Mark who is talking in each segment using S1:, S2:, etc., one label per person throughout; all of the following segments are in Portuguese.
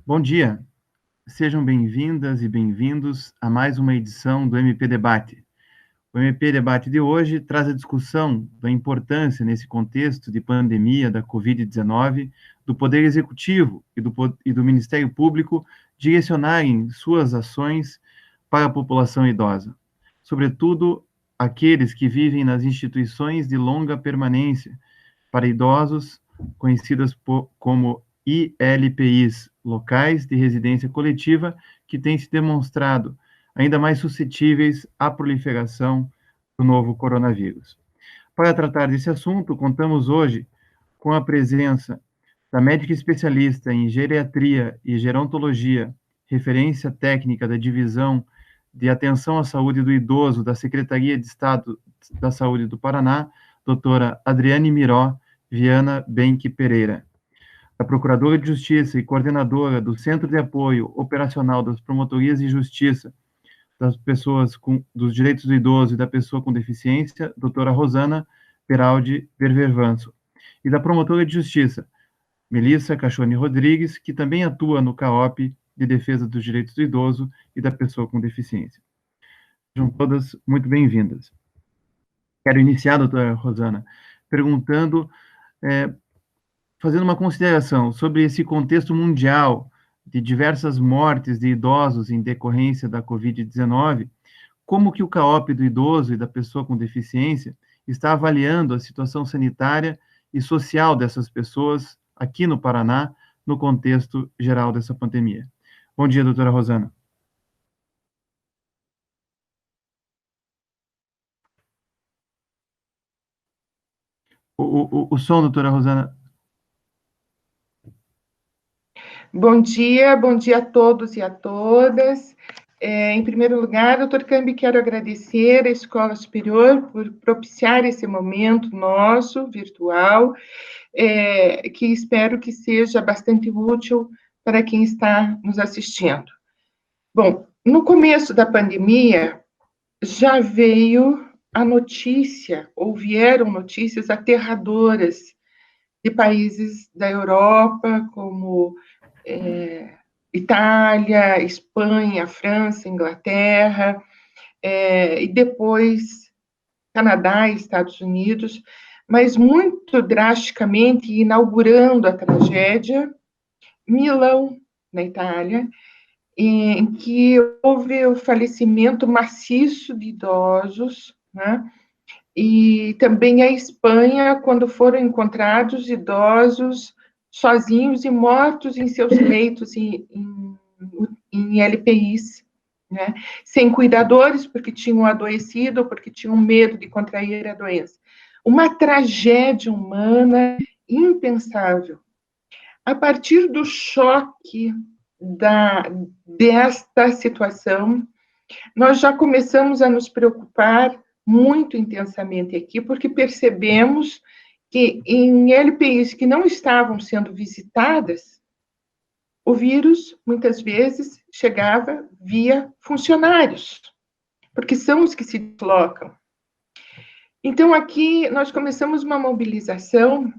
S1: Bom dia, sejam bem-vindas e bem-vindos a mais uma edição do MP Debate. O MP Debate de hoje traz a discussão da importância, nesse contexto de pandemia da Covid-19, do Poder Executivo e do Ministério Público direcionarem suas ações para a população idosa, sobretudo aqueles que vivem nas instituições de longa permanência para idosos, conhecidas como ILPIs, locais de residência coletiva, que têm se demonstrado ainda mais suscetíveis à proliferação do novo coronavírus. Para tratar desse assunto, contamos hoje com a presença da médica especialista em geriatria e gerontologia, referência técnica da Divisão de Atenção à Saúde do Idoso da Secretaria de Estado da Saúde do Paraná, doutora Adriane Miró Viana Benck Pereira. A Procuradora de Justiça e coordenadora do Centro de Apoio Operacional das Promotorias de Justiça das pessoas dos direitos do idoso e da pessoa com deficiência, doutora Rosana Peraldi Ververvanso, e da promotora de justiça, Melissa Cachone Rodrigues, que também atua no CAOP de defesa dos direitos do idoso e da pessoa com deficiência. Sejam todas muito bem-vindas. Quero iniciar, doutora Rosana, perguntando, fazendo uma consideração sobre esse contexto mundial de diversas mortes de idosos em decorrência da Covid-19, como que o CAOP do idoso e da pessoa com deficiência está avaliando a situação sanitária e social dessas pessoas aqui no Paraná, no contexto geral dessa pandemia. Bom dia, doutora Rosana. O som, doutora Rosana.
S2: Bom dia a todos e a todas. Em primeiro lugar, doutor Cambi, quero agradecer à Escola Superior por propiciar esse momento nosso, virtual, que espero que seja bastante útil para quem está nos assistindo. Bom, no começo da pandemia, já veio a notícia, ou vieram notícias aterradoras de países da Europa, como Itália, Espanha, França, Inglaterra, e depois Canadá e Estados Unidos, mas muito drasticamente, inaugurando a tragédia, Milão, na Itália, em que houve o falecimento maciço de idosos, né? E também a Espanha, quando foram encontrados idosos sozinhos e mortos em seus leitos em LPIs, né? Sem cuidadores, porque tinham adoecido, porque tinham medo de contrair a doença. Uma tragédia humana impensável. A partir do choque desta situação, nós já começamos a nos preocupar muito intensamente aqui, porque percebemos que em LPIs que não estavam sendo visitadas, o vírus, muitas vezes, chegava via funcionários, porque são os que se deslocam. Então, aqui, nós começamos uma mobilização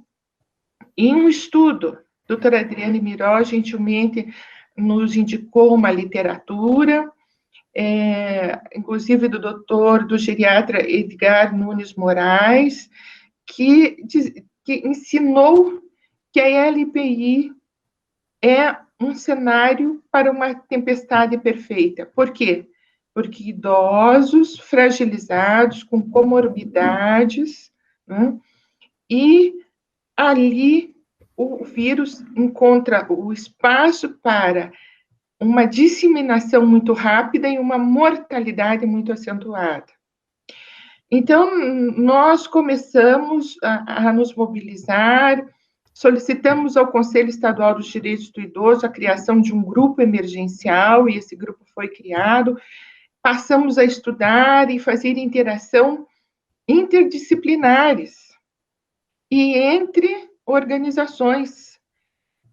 S2: e um estudo. A doutora Adriane Miró, gentilmente, nos indicou uma literatura, inclusive do geriatra Edgar Nunes Moraes, que ensinou que a LPI é um cenário para uma tempestade perfeita. Por quê? Porque idosos fragilizados, com comorbidades, né, e ali o vírus encontra o espaço para uma disseminação muito rápida e uma mortalidade muito acentuada. Então, nós começamos a nos mobilizar, solicitamos ao Conselho Estadual dos Direitos do Idoso a criação de um grupo emergencial, e esse grupo foi criado. Passamos a estudar e fazer interação interdisciplinares e entre organizações,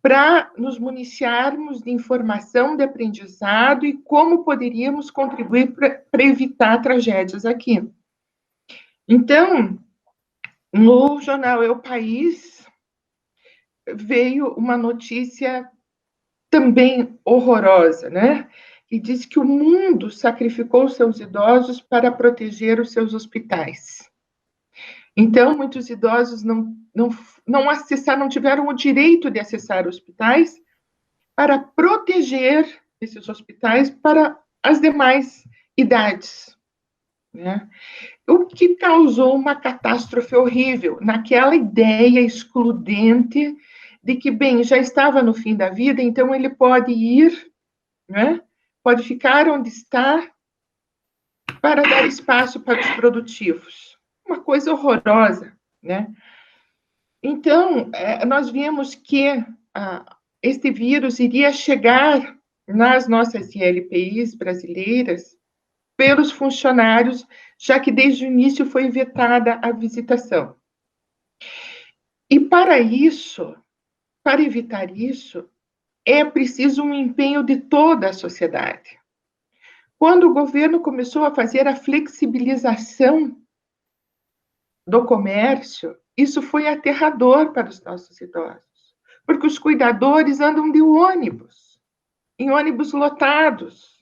S2: para nos municiarmos de informação, de aprendizado e como poderíamos contribuir para evitar tragédias aqui. Então, no jornal É o País, veio uma notícia também horrorosa, né? Que diz que o mundo sacrificou seus idosos para proteger os seus hospitais. Então, muitos idosos não acessaram, não tiveram o direito de acessar hospitais para proteger esses hospitais para as demais idades, né? O que causou uma catástrofe horrível, naquela ideia excludente de que, bem, já estava no fim da vida, então ele pode ir, né? Pode ficar onde está para dar espaço para os produtivos. Uma coisa horrorosa, né? Então, nós vimos que este vírus iria chegar nas nossas ILPIs brasileiras pelos funcionários, já que desde o início foi vetada a visitação. E para isso, para evitar isso, é preciso um empenho de toda a sociedade. Quando o governo começou a fazer a flexibilização do comércio, isso foi aterrador para os nossos idosos, porque os cuidadores andam de ônibus, em ônibus lotados.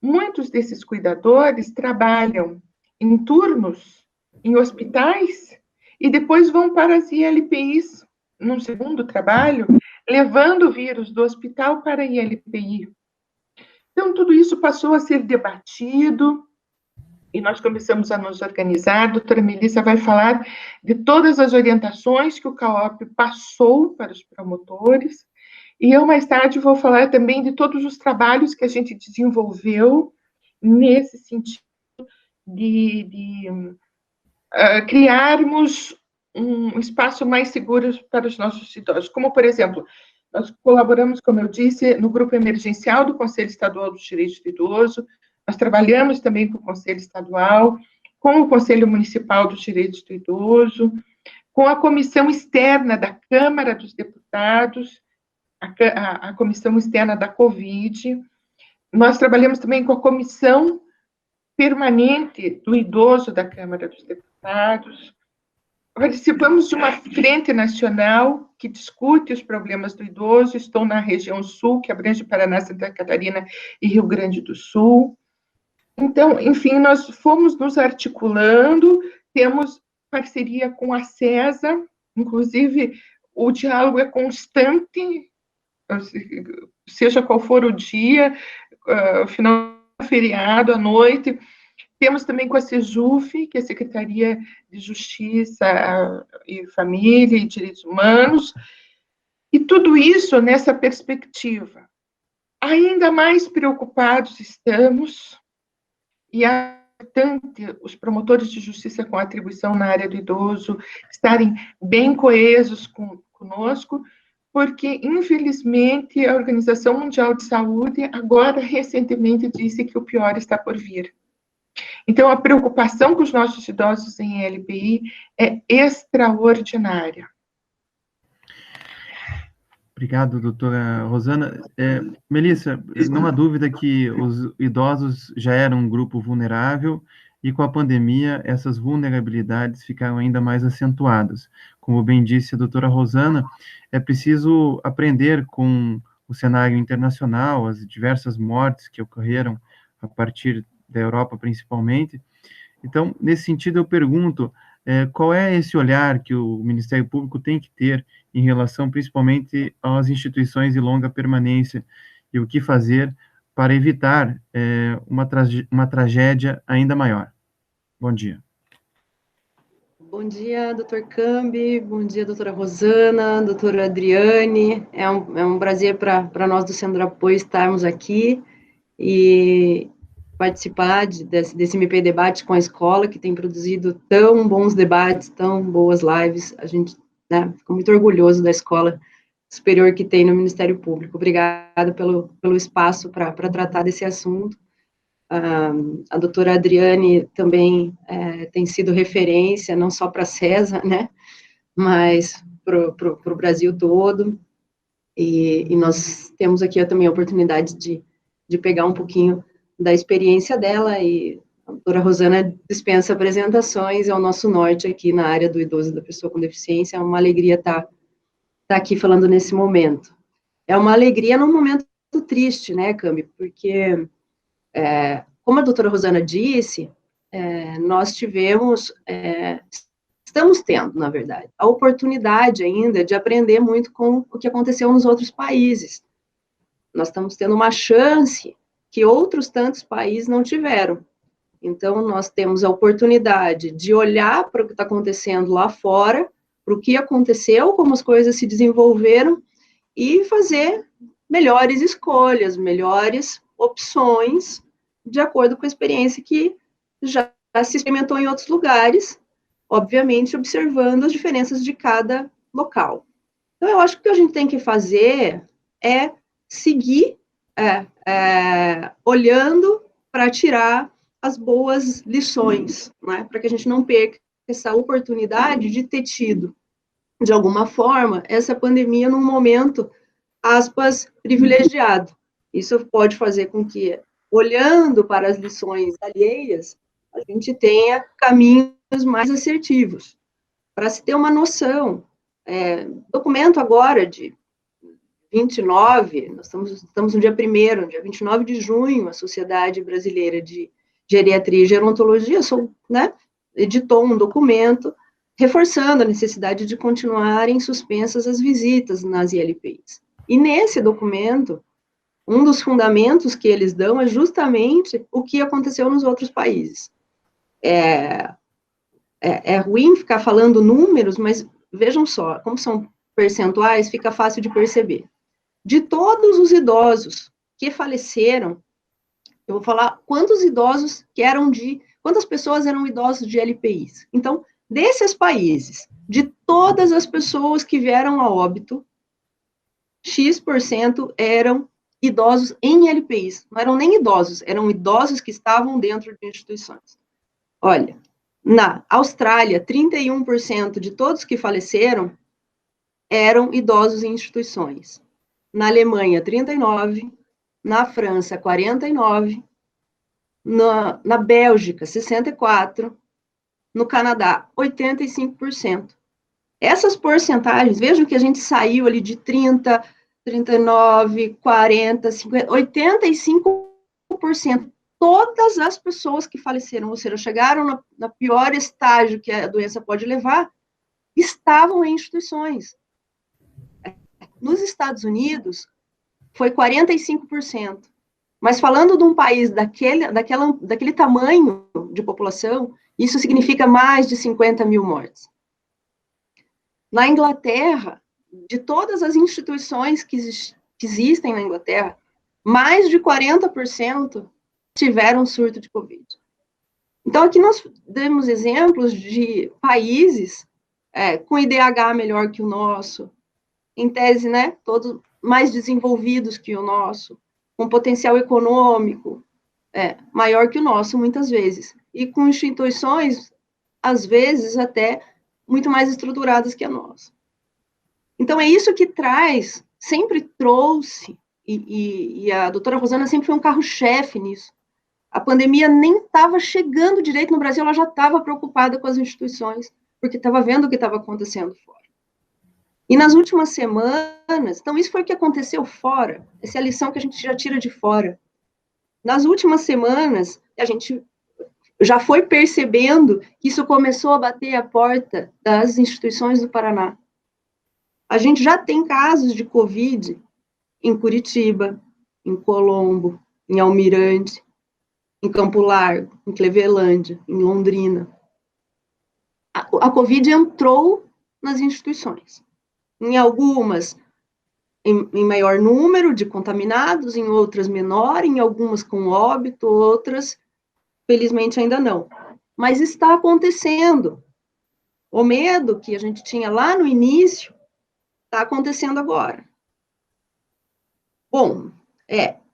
S2: Muitos desses cuidadores trabalham em turnos, em hospitais, e depois vão para as ILPIs, num segundo trabalho, levando o vírus do hospital para a ILPI. Então, tudo isso passou a ser debatido, e nós começamos a nos organizar. A doutora Melissa vai falar de todas as orientações que o CAOP passou para os promotores, e eu, mais tarde, vou falar também de todos os trabalhos que a gente desenvolveu nesse sentido de criarmos um espaço mais seguro para os nossos idosos. Como, por exemplo, nós colaboramos, como eu disse, no grupo emergencial do Conselho Estadual dos Direitos do Idoso, nós trabalhamos também com o Conselho Estadual, com o Conselho Municipal dos Direitos do Idoso, com a comissão externa da Câmara dos Deputados, a comissão externa da Covid. Nós trabalhamos também com a comissão permanente do idoso da Câmara dos Deputados. Participamos de uma frente nacional que discute os problemas do idoso. Estou na região sul, que abrange Paraná, Santa Catarina e Rio Grande do Sul. Então, enfim, nós fomos nos articulando, temos parceria com a CESA, inclusive o diálogo é constante, seja qual for o dia, final feriado, à noite. Temos também com a SEJUF, que é a Secretaria de Justiça e Família e Direitos Humanos, e tudo isso nessa perspectiva. Ainda mais preocupados estamos, e é importante os promotores de justiça com atribuição na área do idoso estarem bem coesos conosco, porque, infelizmente, a Organização Mundial de Saúde agora, recentemente, disse que o pior está por vir. Então, a preocupação com os nossos idosos em LPI é extraordinária.
S1: Obrigado, doutora Rosana. Melissa, não há dúvida que os idosos já eram um grupo vulnerável e com a pandemia essas vulnerabilidades ficaram ainda mais acentuadas. Como bem disse a doutora Rosana, é preciso aprender com o cenário internacional, as diversas mortes que ocorreram a partir da Europa, principalmente. Então, nesse sentido, eu pergunto, qual é esse olhar que o Ministério Público tem que ter em relação, principalmente, às instituições de longa permanência e o que fazer para evitar uma tragédia ainda maior? Bom dia.
S3: Bom dia, doutor Cambi, bom dia, doutora Rosana, doutora Adriane. É um prazer para nós do Centro de Apoio estarmos aqui e participar desse MP Debate com a escola, que tem produzido tão bons debates, tão boas lives. A gente fica muito orgulhoso da escola superior que tem no Ministério Público. Obrigada pelo espaço para tratar desse assunto. A doutora Adriane também tem sido referência, não só para a CESA, né, mas para o Brasil todo, e nós temos aqui também a oportunidade de pegar um pouquinho da experiência dela, e a doutora Rosana dispensa apresentações, é o nosso norte aqui na área do idoso e da pessoa com deficiência. É uma alegria estar aqui falando nesse momento. é uma alegria num momento triste, né, Cambi? Porque, como a doutora Rosana disse, nós estamos tendo, na verdade, a oportunidade ainda de aprender muito com o que aconteceu nos outros países. Nós estamos tendo uma chance que outros tantos países não tiveram. Então, nós temos a oportunidade de olhar para o que está acontecendo lá fora, para o que aconteceu, como as coisas se desenvolveram, e fazer melhores escolhas, melhores opções, de acordo com a experiência que já se experimentou em outros lugares, obviamente observando as diferenças de cada local. Então, eu acho que o que a gente tem que fazer é seguir olhando para tirar as boas lições, né? Para que a gente não perca essa oportunidade de ter tido, de alguma forma, essa pandemia num momento, aspas, privilegiado. Isso pode fazer com que, olhando para as lições alheias, a gente tenha caminhos mais assertivos. Para se ter uma noção, documento agora de 29, nós estamos no dia 1º, dia 29 de junho, a Sociedade Brasileira de Geriatria e Gerontologia, editou um documento reforçando a necessidade de continuarem suspensas as visitas nas ILPIs. E nesse documento, um dos fundamentos que eles dão é justamente o que aconteceu nos outros países. É ruim ficar falando números, mas vejam só, como são percentuais, fica fácil de perceber. De todos os idosos que faleceram, eu vou falar quantos idosos quantas pessoas eram idosos de LPIs. Então, desses países, de todas as pessoas que vieram a óbito, X% eram idosos em LPIs. Não eram nem idosos, eram idosos que estavam dentro de instituições. Olha, na Austrália, 31% de todos que faleceram eram idosos em instituições. Na Alemanha, 39%, na França, 49%, na Bélgica, 64%, no Canadá, 85%. Essas porcentagens, vejam que a gente saiu ali de 30%, 39%, 40%, 50%, 85%. Todas as pessoas que faleceram, ou seja, chegaram no pior estágio que a doença pode levar, estavam em instituições. Nos Estados Unidos, foi 45%. Mas falando de um país daquele tamanho de população, isso significa mais de 50 mil mortes. Na Inglaterra, de todas as instituições que existem na Inglaterra, mais de 40% tiveram surto de Covid. Então, aqui nós demos exemplos de países com IDH melhor que o nosso, em tese, né, todos mais desenvolvidos que o nosso, com potencial econômico maior que o nosso, muitas vezes, e com instituições, às vezes, até muito mais estruturadas que a nossa. Então, é isso que sempre trouxe, e a doutora Rosana sempre foi um carro-chefe nisso. A pandemia nem estava chegando direito no Brasil, ela já estava preocupada com as instituições, porque estava vendo o que estava acontecendo fora. E nas últimas semanas, então isso foi o que aconteceu fora, essa é a lição que a gente já tira de fora. Nas últimas semanas, a gente já foi percebendo que isso começou a bater a porta das instituições do Paraná. A gente já tem casos de Covid em Curitiba, em Colombo, em Almirante, em Campo Largo, em Clevelândia, em Londrina. A Covid entrou nas instituições. Em algumas, em maior número de contaminados, em outras menor, em algumas com óbito, outras, felizmente, ainda não. Mas está acontecendo. O medo que a gente tinha lá no início está acontecendo agora. Bom,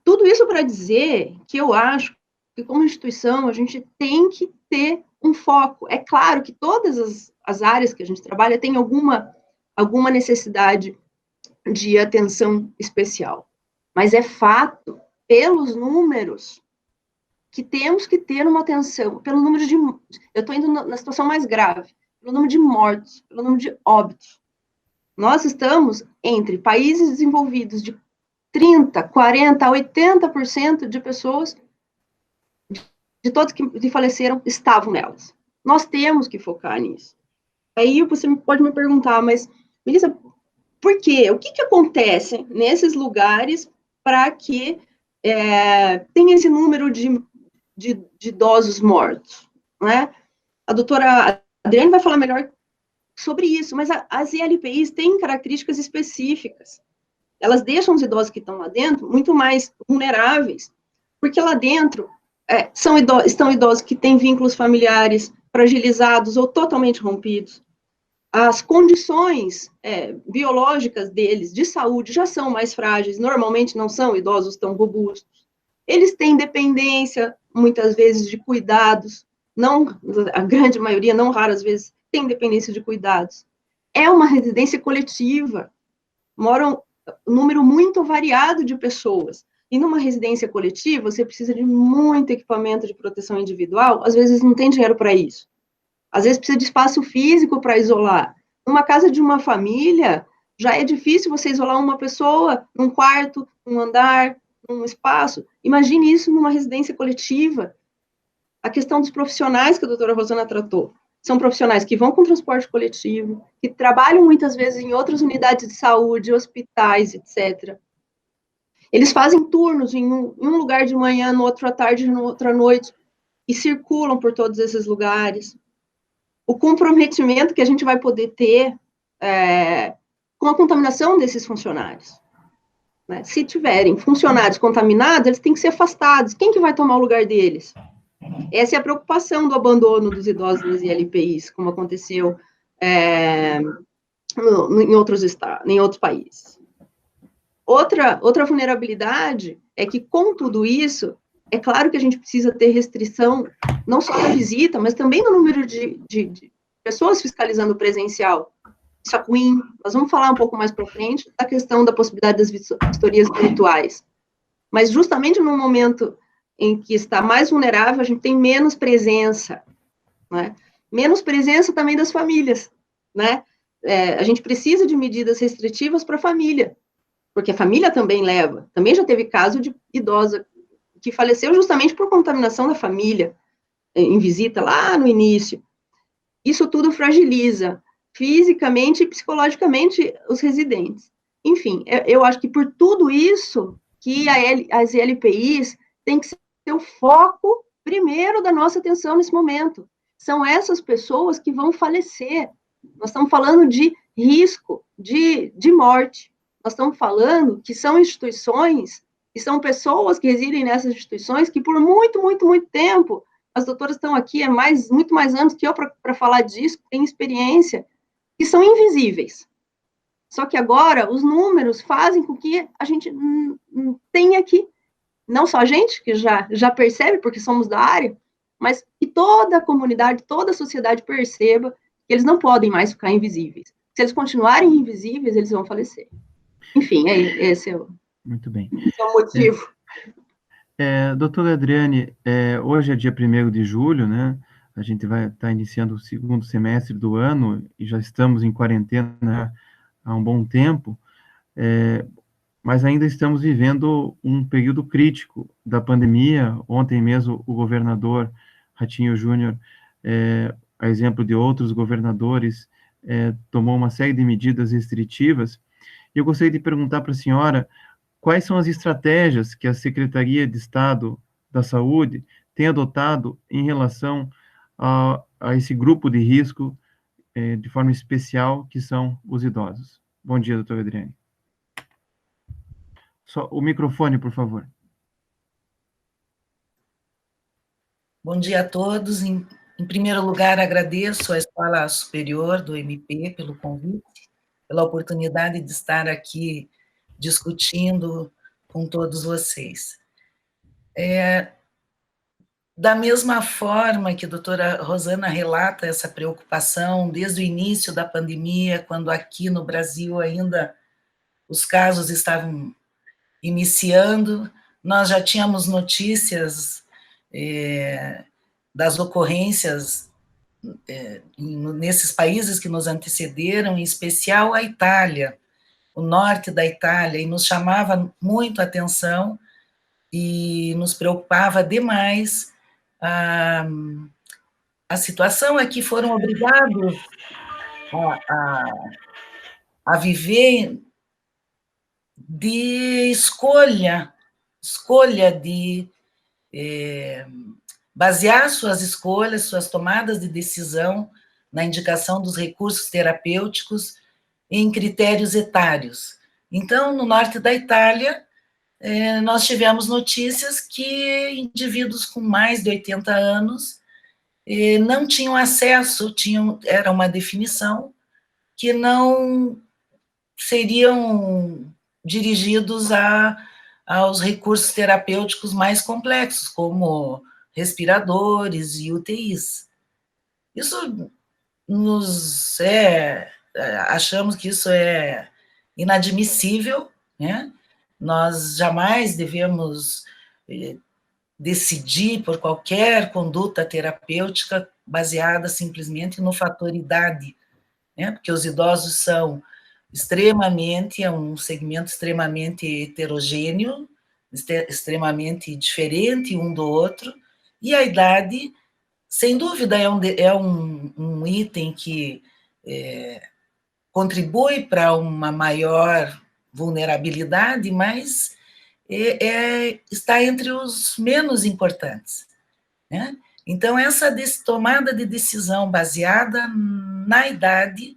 S3: tudo isso para dizer que eu acho que, como instituição, a gente tem que ter um foco. É claro que todas as áreas que a gente trabalha têm alguma necessidade de atenção especial. Mas é fato, pelos números, que temos que ter uma atenção, pelo número de... Eu estou indo na situação mais grave, pelo número de mortos, pelo número de óbitos. Nós estamos entre países desenvolvidos de 30, 40, 80% de pessoas, de todos que faleceram, estavam nelas. Nós temos que focar nisso. Aí você pode me perguntar, mas, Melissa, por quê? O que acontece nesses lugares para que tenha esse número de idosos mortos? Né? A doutora Adriane vai falar melhor sobre isso, mas as ILPIs têm características específicas. Elas deixam os idosos que estão lá dentro muito mais vulneráveis, porque lá dentro estão idosos que têm vínculos familiares fragilizados ou totalmente rompidos. As condições biológicas deles, de saúde, já são mais frágeis, normalmente não são idosos tão robustos. Eles têm dependência, muitas vezes, de cuidados, não, a grande maioria, não raras vezes, tem dependência de cuidados. É uma residência coletiva, moram um número muito variado de pessoas. E numa residência coletiva, você precisa de muito equipamento de proteção individual, às vezes não tem dinheiro para isso. Às vezes precisa de espaço físico para isolar. Numa casa de uma família, já é difícil você isolar uma pessoa num quarto, num andar, num espaço. Imagine isso numa residência coletiva. A questão dos profissionais que a doutora Rosana tratou. São profissionais que vão com transporte coletivo, que trabalham muitas vezes em outras unidades de saúde, hospitais, etc. Eles fazem turnos em um lugar de manhã, no outro à tarde, no outro à noite, e circulam por todos esses lugares. O comprometimento que a gente vai poder ter com a contaminação desses funcionários. Né? Se tiverem funcionários contaminados, eles têm que ser afastados. Quem que vai tomar o lugar deles? Essa é a preocupação do abandono dos idosos nas ILPIs, como aconteceu em outros países. Outra vulnerabilidade é que, com tudo isso, é claro que a gente precisa ter restrição, não só da visita, mas também no número de pessoas fiscalizando o presencial. Isso é ruim. Nós vamos falar um pouco mais para frente da questão da possibilidade das vistorias virtuais. Mas, justamente no momento em que está mais vulnerável, a gente tem menos presença. Né? Menos presença também das famílias. Né? A gente precisa de medidas restritivas para a família, porque a família também leva. Também já teve caso de idosa que faleceu justamente por contaminação da família, em visita lá no início. Isso tudo fragiliza fisicamente e psicologicamente os residentes. Enfim, eu acho que por tudo isso que as ILPIs têm que ser o foco primeiro da nossa atenção nesse momento. São essas pessoas que vão falecer. Nós estamos falando de risco de morte. Nós estamos falando que são instituições, e são pessoas que residem nessas instituições que por muito, muito, muito tempo, as doutoras estão aqui há muito mais anos que eu para falar disso, têm experiência, que são invisíveis. Só que agora os números fazem com que a gente tenha que, não só a gente, que já percebe, porque somos da área, mas que toda a comunidade, toda a sociedade perceba que eles não podem mais ficar invisíveis. Se eles continuarem invisíveis, eles vão falecer. Enfim, esse é o,
S1: Muito bem.
S3: Esse é o motivo.
S1: Doutora Adriane, hoje é dia 1º de julho, né? A gente vai estar iniciando o segundo semestre do ano e já estamos em quarentena há um bom tempo, mas ainda estamos vivendo um período crítico da pandemia. Ontem mesmo o governador Ratinho Júnior, a exemplo de outros governadores, tomou uma série de medidas restritivas. E eu gostaria de perguntar para a senhora quais são as estratégias que a Secretaria de Estado da Saúde tem adotado em relação a esse grupo de risco, de forma especial, que são os idosos. Bom dia, doutora Adriane. Só o microfone, por favor.
S4: Bom dia a todos. Em primeiro lugar, agradeço à Escola Superior do MP pelo convite, pela oportunidade de estar aqui discutindo com todos vocês. Da mesma forma que a doutora Rosana relata essa preocupação desde o início da pandemia, quando aqui no Brasil ainda os casos estavam iniciando, nós já tínhamos notícias das ocorrências nesses países que nos antecederam, em especial a Itália, o norte da Itália, e nos chamava muito a atenção e nos preocupava demais. A situação é que foram obrigados a viver de escolha de basear suas escolhas, suas tomadas de decisão na indicação dos recursos terapêuticos em critérios etários. Então, no norte da Itália, nós tivemos notícias que indivíduos com mais de 80 anos não tinham acesso, era uma definição, que não seriam dirigidos aos recursos terapêuticos mais complexos, como respiradores e UTIs. Isso achamos que isso é inadmissível, né? Nós jamais devemos decidir por qualquer conduta terapêutica baseada simplesmente no fator idade, né? Porque os idosos são é um segmento extremamente heterogêneo, extremamente diferente um do outro, e a idade, sem dúvida, é um item que contribui para uma maior vulnerabilidade, mas está entre os menos importantes, né? Então, essa tomada de decisão baseada na idade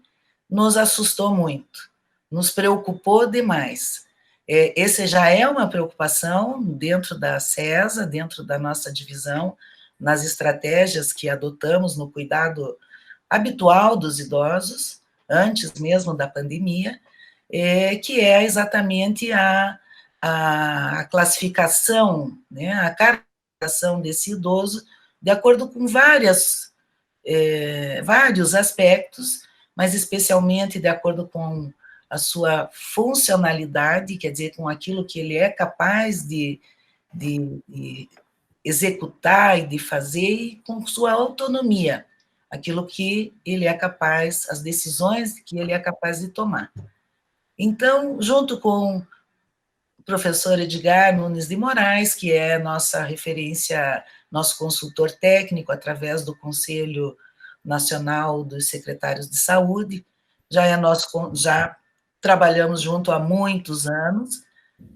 S4: nos assustou muito, nos preocupou demais. Esse já é uma preocupação dentro da CESA, dentro da nossa divisão, nas estratégias que adotamos no cuidado habitual dos idosos, antes mesmo da pandemia, que é exatamente a classificação, né, a caracterização desse idoso de acordo com vários aspectos, mas especialmente de acordo com a sua funcionalidade, quer dizer, com aquilo que ele é capaz de executar e de fazer, e com sua autonomia, aquilo que ele é capaz, as decisões que ele é capaz de tomar. Então, junto com o professor Edgar Nunes de Moraes, que é nossa referência, nosso consultor técnico através do Conselho Nacional dos Secretários de Saúde, já trabalhamos junto há muitos anos.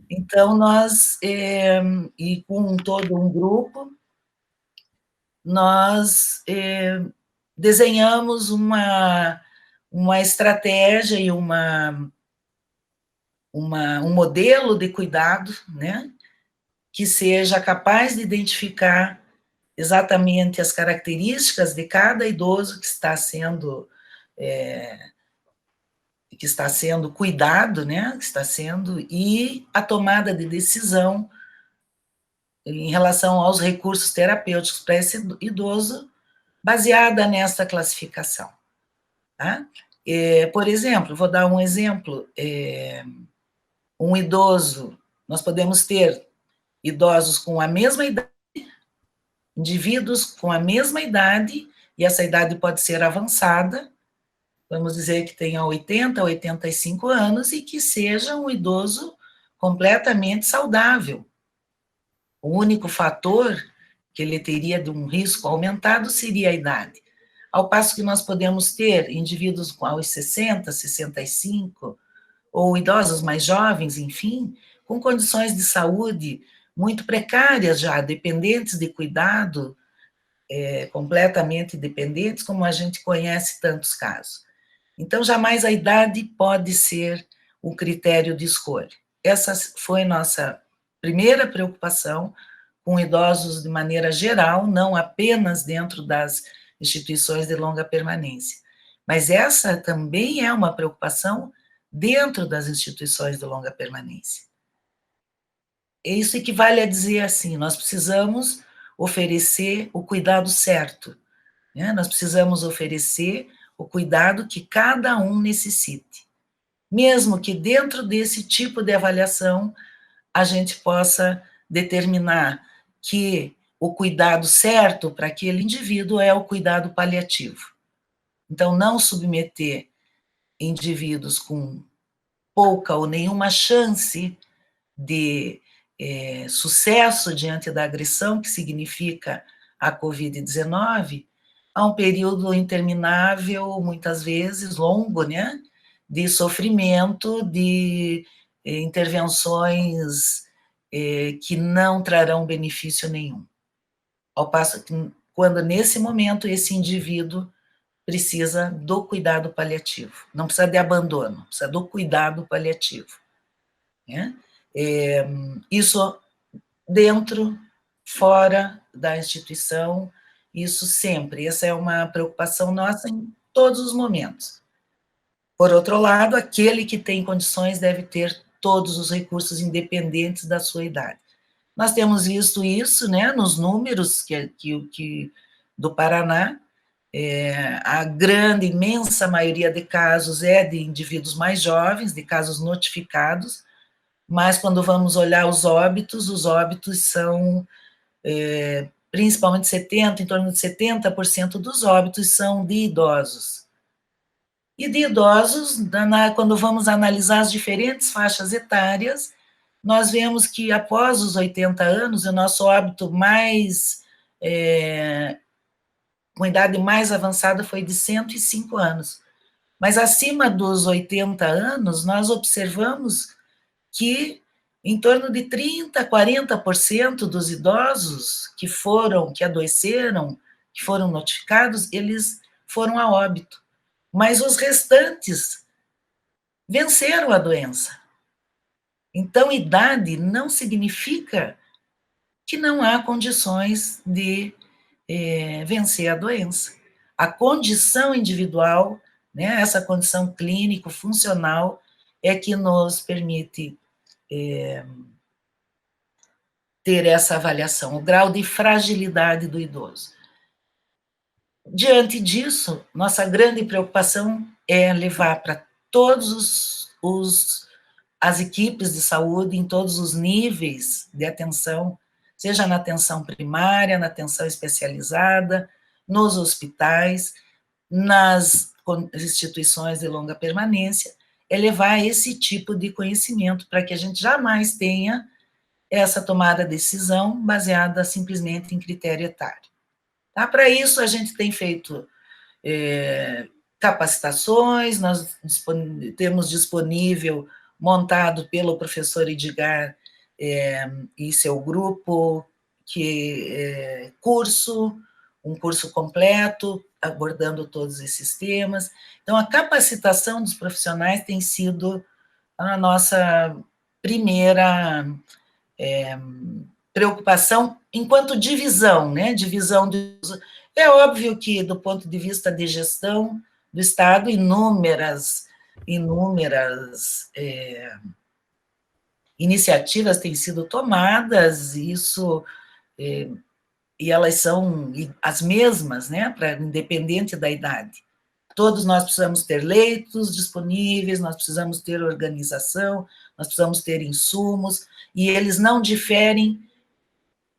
S4: Então, nós, e com todo um grupo, nós desenhamos uma estratégia e um modelo de cuidado, né, que seja capaz de identificar exatamente as características de cada idoso que está sendo cuidado, né, e a tomada de decisão em relação aos recursos terapêuticos para esse idoso, baseada nesta classificação. Tá? Por exemplo, vou dar um exemplo, um idoso, nós podemos ter idosos com a mesma idade, indivíduos com a mesma idade, e essa idade pode ser avançada, vamos dizer que tenha 80, 85 anos, e que seja um idoso completamente saudável. O único fator que ele teria de um risco aumentado seria a idade. Ao passo que nós podemos ter indivíduos aos 60, 65, ou idosos mais jovens, enfim, com condições de saúde muito precárias já, dependentes de cuidado, completamente dependentes, como a gente conhece tantos casos. Então, jamais a idade pode ser um critério de escolha. Essa foi nossa primeira preocupação com idosos de maneira geral, não apenas dentro das instituições de longa permanência. Mas essa também é uma preocupação dentro das instituições de longa permanência. Isso equivale a dizer assim, nós precisamos oferecer o cuidado certo, né? Nós precisamos oferecer o cuidado que cada um necessite. Mesmo que dentro desse tipo de avaliação a gente possa determinar que o cuidado certo para aquele indivíduo é o cuidado paliativo. Então, não submeter indivíduos com pouca ou nenhuma chance de sucesso diante da agressão, que significa a Covid-19, há um período interminável, muitas vezes longo, né, de sofrimento, de intervenções que não trarão benefício nenhum. Ao passo que, quando nesse momento esse indivíduo precisa do cuidado paliativo, não precisa de abandono, precisa do cuidado paliativo, né? Isso dentro, fora da instituição, isso sempre, essa é uma preocupação nossa em todos os momentos. Por outro lado, aquele que tem condições deve ter todos os recursos independentes da sua idade. Nós temos visto isso, né, nos números do Paraná, a grande, imensa maioria de casos é de indivíduos mais jovens, de casos notificados, mas quando vamos olhar os óbitos são principalmente em torno de 70% dos óbitos são de idosos. E de idosos, quando vamos analisar as diferentes faixas etárias, nós vemos que após os 80 anos, o nosso óbito com idade mais avançada foi de 105 anos. Mas acima dos 80 anos, nós observamos que em torno de 30%, 40% dos idosos que adoeceram, que foram notificados, eles foram a óbito. Mas os restantes venceram a doença. Então, idade não significa que não há condições de vencer a doença. A condição individual, né, essa condição clínico-funcional, é que nos permite ter essa avaliação, o grau de fragilidade do idoso. Diante disso, nossa grande preocupação é levar para todos as equipes de saúde, em todos os níveis de atenção, seja na atenção primária, na atenção especializada, nos hospitais, nas instituições de longa permanência, é levar esse tipo de conhecimento para que a gente jamais tenha essa tomada de decisão baseada simplesmente em critério etário. Tá? Para isso, a gente tem feito capacitações, nós temos disponível, montado pelo professor Edgar e seu grupo, um curso completo, abordando todos esses temas. Então, a capacitação dos profissionais tem sido a nossa primeira preocupação enquanto divisão, né? É óbvio que, do ponto de vista de gestão do Estado, inúmeras iniciativas têm sido tomadas, e elas são as mesmas, né, independente da idade. Todos nós precisamos ter leitos disponíveis, nós precisamos ter organização, nós precisamos ter insumos, e eles não diferem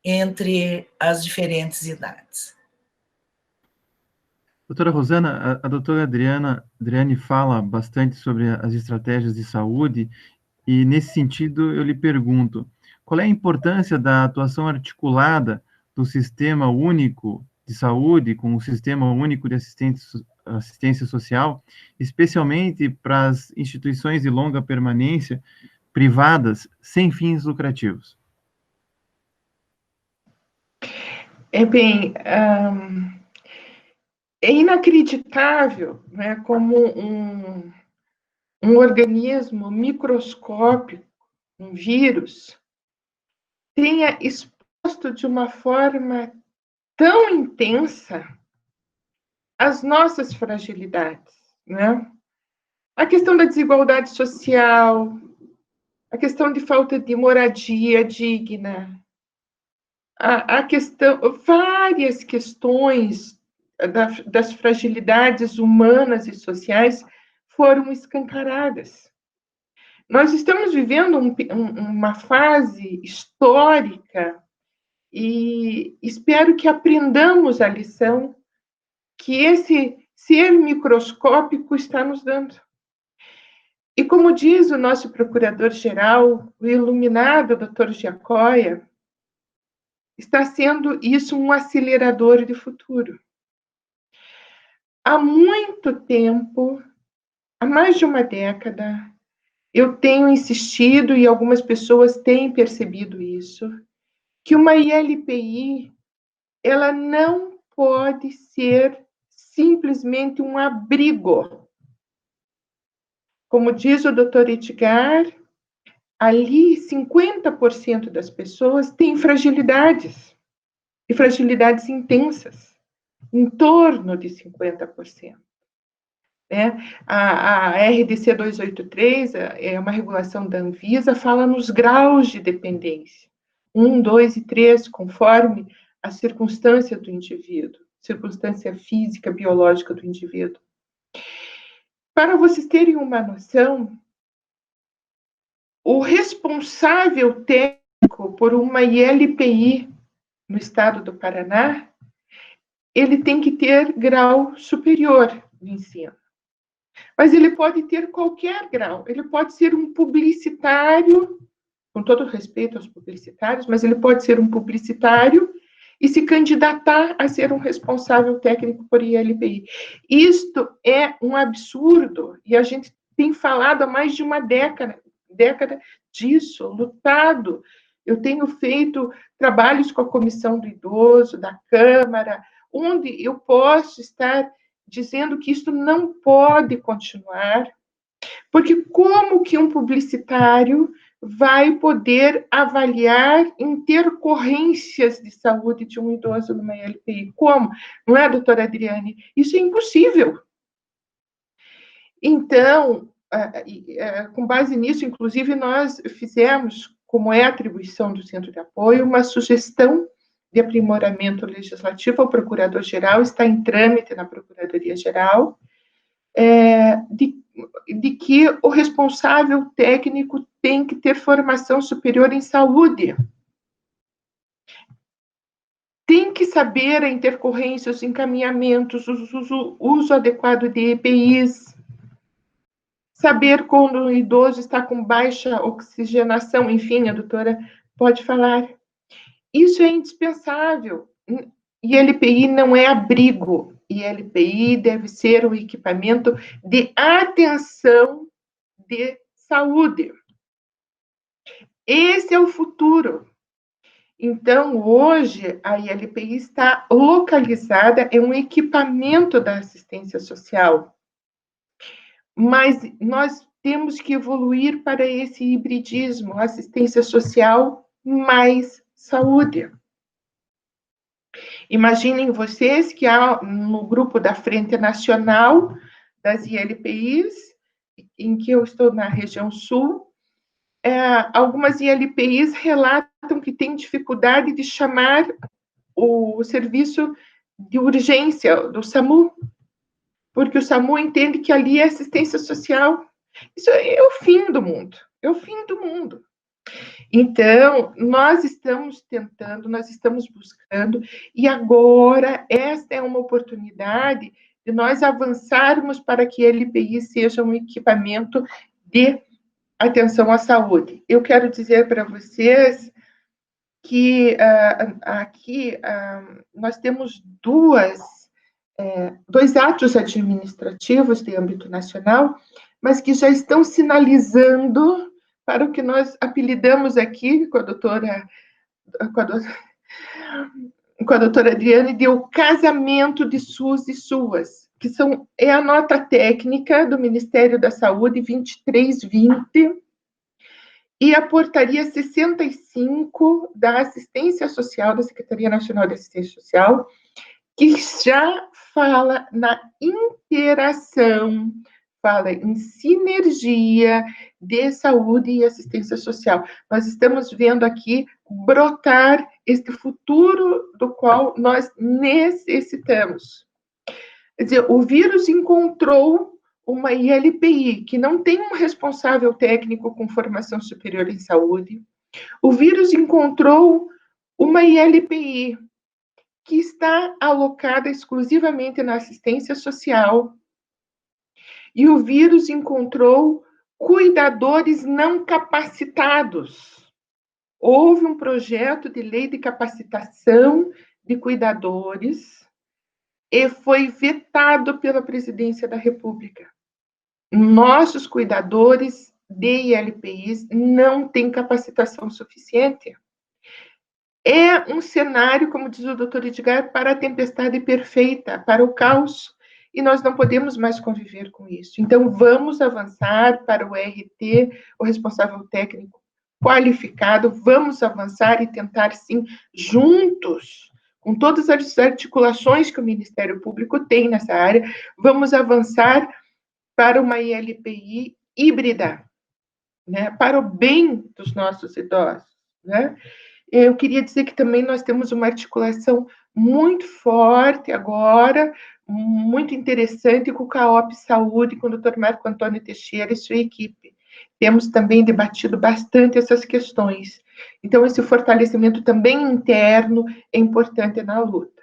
S4: entre as diferentes idades.
S1: Doutora Rosana, a doutora Adriane fala bastante sobre as estratégias de saúde, e nesse sentido eu lhe pergunto, qual é a importância da atuação articulada do Sistema Único de Saúde com o Sistema Único de Assistência Social, especialmente para as instituições de longa permanência privadas sem fins lucrativos?
S2: É inacreditável, né, como um organismo microscópico, um vírus, tenha exposto de uma forma tão intensa as nossas fragilidades, né? A questão da desigualdade social, a questão de falta de moradia digna, várias questões das fragilidades humanas e sociais foram escancaradas. Nós estamos vivendo uma fase histórica e espero que aprendamos a lição que esse ser microscópico está nos dando. E como diz o nosso procurador-geral, o iluminado Dr. Giacoia, está sendo isso um acelerador de futuro. Há muito tempo, há mais de uma década, eu tenho insistido, e algumas pessoas têm percebido isso, que uma ILPI, ela não pode ser simplesmente um abrigo. Como diz o Dr. Edgar, ali 50% das pessoas têm fragilidades, e fragilidades intensas, em torno de 50%. Né? A RDC 283, é uma regulação da Anvisa, fala nos graus de dependência, 1, 2 e 3, conforme a circunstância do indivíduo, circunstância física, biológica do indivíduo. Para vocês terem uma noção, o responsável técnico por uma ILPI no estado do Paraná, ele tem que ter grau superior de ensino. Mas ele pode ter qualquer grau. Ele pode ser um publicitário, com todo respeito aos publicitários, mas ele pode ser um publicitário e se candidatar a ser um responsável técnico por ILPI. Isto é um absurdo, e a gente tem falado há mais de uma década disso, lutado. Eu tenho feito trabalhos com a Comissão do Idoso, da Câmara, onde eu posso estar dizendo que isso não pode continuar, porque como que um publicitário vai poder avaliar intercorrências de saúde de um idoso numa ILPI? Como? Não é, doutora Adriane? Isso é impossível. Então, com base nisso, inclusive, nós fizemos, como é a atribuição do Centro de Apoio, uma sugestão de aprimoramento legislativo ao Procurador-Geral, está em trâmite na Procuradoria-Geral, de que o responsável técnico tem que ter formação superior em saúde. Tem que saber a intercorrência, os encaminhamentos, o uso adequado de EPIs, saber quando o idoso está com baixa oxigenação, enfim, a doutora pode falar. Isso é indispensável. ILPI não é abrigo. ILPI deve ser um equipamento de atenção de saúde. Esse é o futuro. Então, hoje, a ILPI está localizada em um equipamento da assistência social. Mas nós temos que evoluir para esse hibridismo, assistência social mais saúde. Imaginem vocês que há no grupo da Frente Nacional das ILPIs, em que eu estou na região sul, algumas ILPIs relatam que têm dificuldade de chamar o serviço de urgência do SAMU, porque o SAMU entende que ali é assistência social. Isso é o fim do mundo, é o fim do mundo. Então, nós estamos tentando, nós estamos buscando, e agora esta é uma oportunidade de nós avançarmos para que a ILPI seja um equipamento de atenção à saúde. Eu quero dizer para vocês que aqui nós temos dois atos administrativos de âmbito nacional, mas que já estão sinalizando para o que nós apelidamos aqui com a doutora Adriane de o casamento de SUS e SUAS, que é a nota técnica do Ministério da Saúde 2320 e a portaria 65 da Assistência Social, da Secretaria Nacional de Assistência Social, que já fala na interação, fala em sinergia de saúde e assistência social. Nós estamos vendo aqui brotar este futuro do qual nós necessitamos. Quer dizer, o vírus encontrou uma ILPI, que não tem um responsável técnico com formação superior em saúde. O vírus encontrou uma ILPI, que está alocada exclusivamente na assistência social. E o vírus encontrou cuidadores não capacitados. Houve um projeto de lei de capacitação de cuidadores e foi vetado pela Presidência da República. Nossos cuidadores de ILPIs não têm capacitação suficiente. É um cenário, como diz o doutor Edgar, para a tempestade perfeita, para o caos, e nós não podemos mais conviver com isso. Então, vamos avançar para o RT, o responsável técnico qualificado, vamos avançar e tentar, sim, juntos, com todas as articulações que o Ministério Público tem nessa área, vamos avançar para uma ILPI híbrida, né, para o bem dos nossos idosos, né? Eu queria dizer que também nós temos uma articulação muito forte agora, muito interessante com o CAOP Saúde, com o Dr. Marco Antônio Teixeira e sua equipe. Temos também debatido bastante essas questões. Então, esse fortalecimento também interno é importante na luta.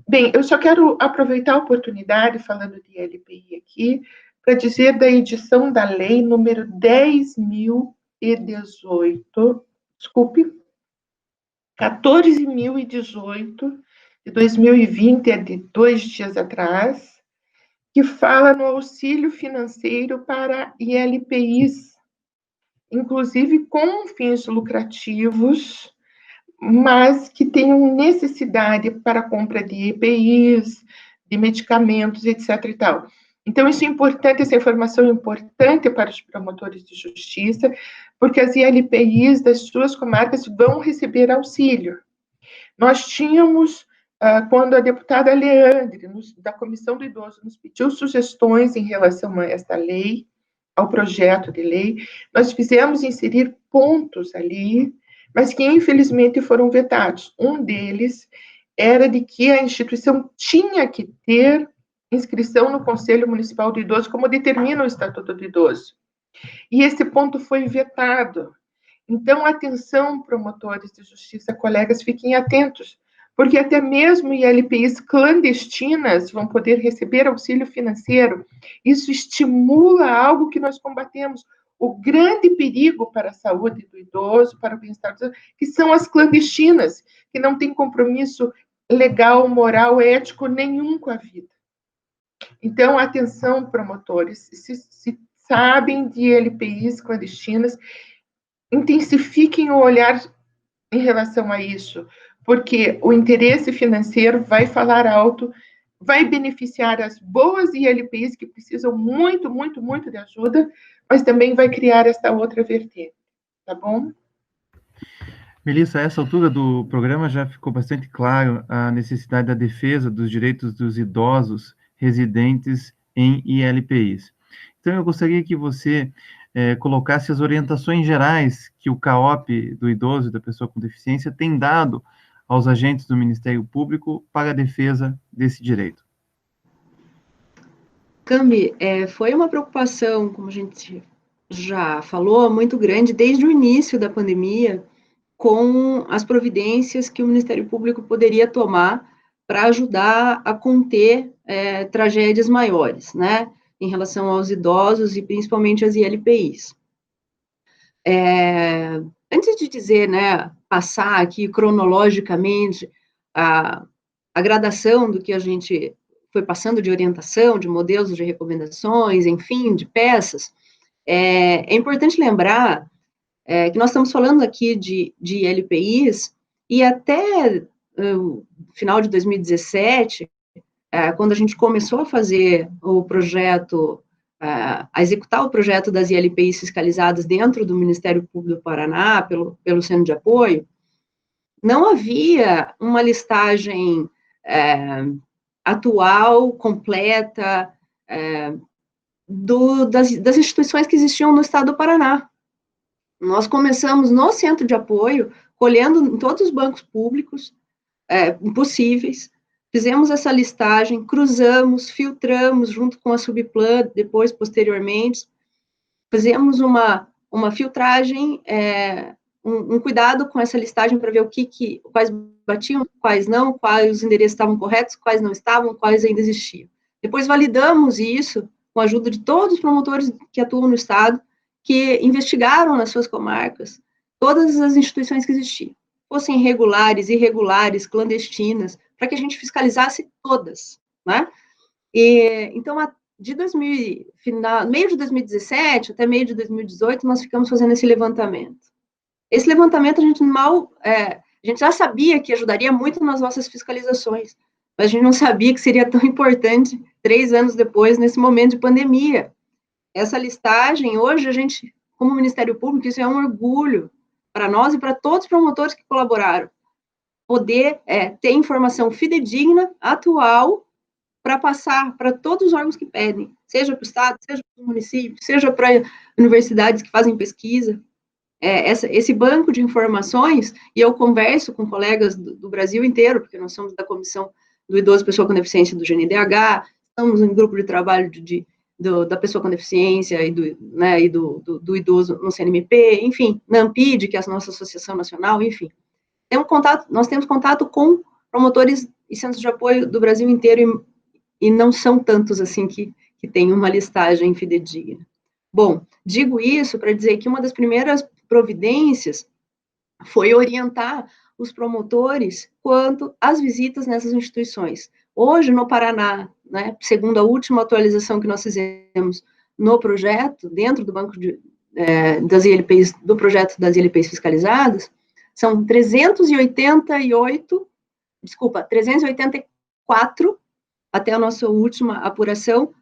S2: Bem, eu só quero aproveitar a oportunidade, falando de LPI aqui, para dizer da edição da lei número 10.018, desculpe, 14.018, de 2020, é de 2 dias atrás, que fala no auxílio financeiro para ILPIs, inclusive com fins lucrativos, mas que tenham necessidade para a compra de EPIs, de medicamentos, etc. e tal. Então, isso é importante, essa informação é importante para os promotores de justiça, porque as ILPIs das suas comarcas vão receber auxílio. Nós tínhamos, quando a deputada Leandre, da Comissão do Idoso, nos pediu sugestões em relação a esta lei, ao projeto de lei, nós fizemos inserir pontos ali, mas que infelizmente foram vetados. Um deles era de que a instituição tinha que ter inscrição no Conselho Municipal do Idoso, como determina o Estatuto do Idoso. E esse ponto foi vetado. Então, atenção, promotores de justiça, colegas, fiquem atentos, porque até mesmo ILPIs clandestinas vão poder receber auxílio financeiro. Isso estimula algo que nós combatemos, o grande perigo para a saúde do idoso, para o bem-estar do idoso, que são as clandestinas, que não têm compromisso legal, moral, ético nenhum com a vida. Então, atenção, promotores, se sabem de ILPIs clandestinas, intensifiquem o olhar em relação a isso, porque o interesse financeiro vai falar alto, vai beneficiar as boas ILPIs que precisam muito, muito, muito de ajuda, mas também vai criar essa outra vertente, tá bom?
S1: Melissa, a essa altura do programa já ficou bastante claro a necessidade da defesa dos direitos dos idosos residentes em ILPIs. Então, eu gostaria que você colocasse as orientações gerais que o CAOP do idoso e da pessoa com deficiência tem dado aos agentes do Ministério Público para a defesa desse direito.
S3: Cambi, foi uma preocupação, como a gente já falou, muito grande desde o início da pandemia, com as providências que o Ministério Público poderia tomar para ajudar a conter tragédias maiores, né, em relação aos idosos e principalmente às ILPIs. Antes de dizer, né, passar aqui cronologicamente a gradação do que a gente foi passando de orientação, de modelos de recomendações, enfim, de peças, é importante lembrar que nós estamos falando aqui de ILPIs, e até final de 2017, quando a gente começou a fazer o projeto, a executar o projeto das ILPIs fiscalizadas dentro do Ministério Público do Paraná, pelo Centro de Apoio, não havia uma listagem atual, completa, das instituições que existiam no estado do Paraná. Nós começamos no Centro de Apoio, colhendo em todos os bancos públicos possíveis, fizemos essa listagem, cruzamos, filtramos junto com a Subplan, depois, posteriormente, fizemos uma filtragem, um cuidado com essa listagem para ver quais batiam, quais não, quais os endereços estavam corretos, quais não estavam, quais ainda existiam. Depois validamos isso com a ajuda de todos os promotores que atuam no Estado, que investigaram nas suas comarcas todas as instituições que existiam, fossem regulares, irregulares, clandestinas, para que a gente fiscalizasse todas, né? E, então, meio de 2017 até meio de 2018, nós ficamos fazendo esse levantamento. Esse levantamento a gente já sabia que ajudaria muito nas nossas fiscalizações, mas a gente não sabia que seria tão importante 3 anos depois, nesse momento de pandemia. Essa listagem, hoje, a gente, como Ministério Público, isso é um orgulho para nós e para todos os promotores que colaboraram, poder ter informação fidedigna, atual, para passar para todos os órgãos que pedem, seja para o Estado, seja para o município, seja para universidades que fazem pesquisa. Esse banco de informações, e eu converso com colegas do Brasil inteiro, porque nós somos da Comissão do Idoso e Pessoa com Deficiência do GNDH, estamos em grupo de trabalho da pessoa com deficiência e do idoso no CNMP, enfim, na AMPID, que é a nossa associação nacional, enfim. Nós temos contato com promotores e centros de apoio do Brasil inteiro, e não são tantos assim que têm uma listagem fidedigna. Bom, digo isso para dizer que uma das primeiras providências foi orientar os promotores quanto às visitas nessas instituições. Hoje, no Paraná, né, segundo a última atualização que nós fizemos no projeto, dentro do banco das ILPs, do projeto das ILPs fiscalizadas, são 384, até a nossa última apuração,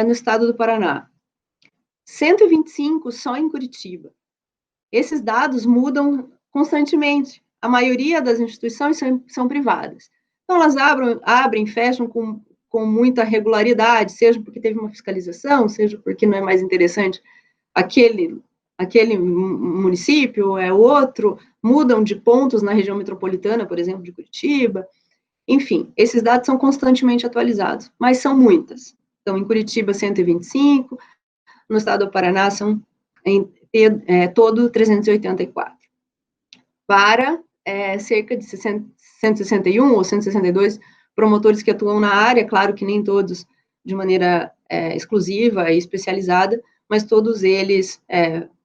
S3: no estado do Paraná. 125 só em Curitiba. Esses dados mudam constantemente. A maioria das instituições são privadas. Então, elas abrem, fecham com muita regularidade, seja porque teve uma fiscalização, seja porque não é mais interessante aquele município, outro, mudam de pontos na região metropolitana, por exemplo, de Curitiba. Enfim, esses dados são constantemente atualizados, mas são muitas. Então, em Curitiba, 125, no estado do Paraná, são todo 384. Para cerca de 161 ou 162 promotores que atuam na área, claro que nem todos de maneira exclusiva e especializada, mas todos eles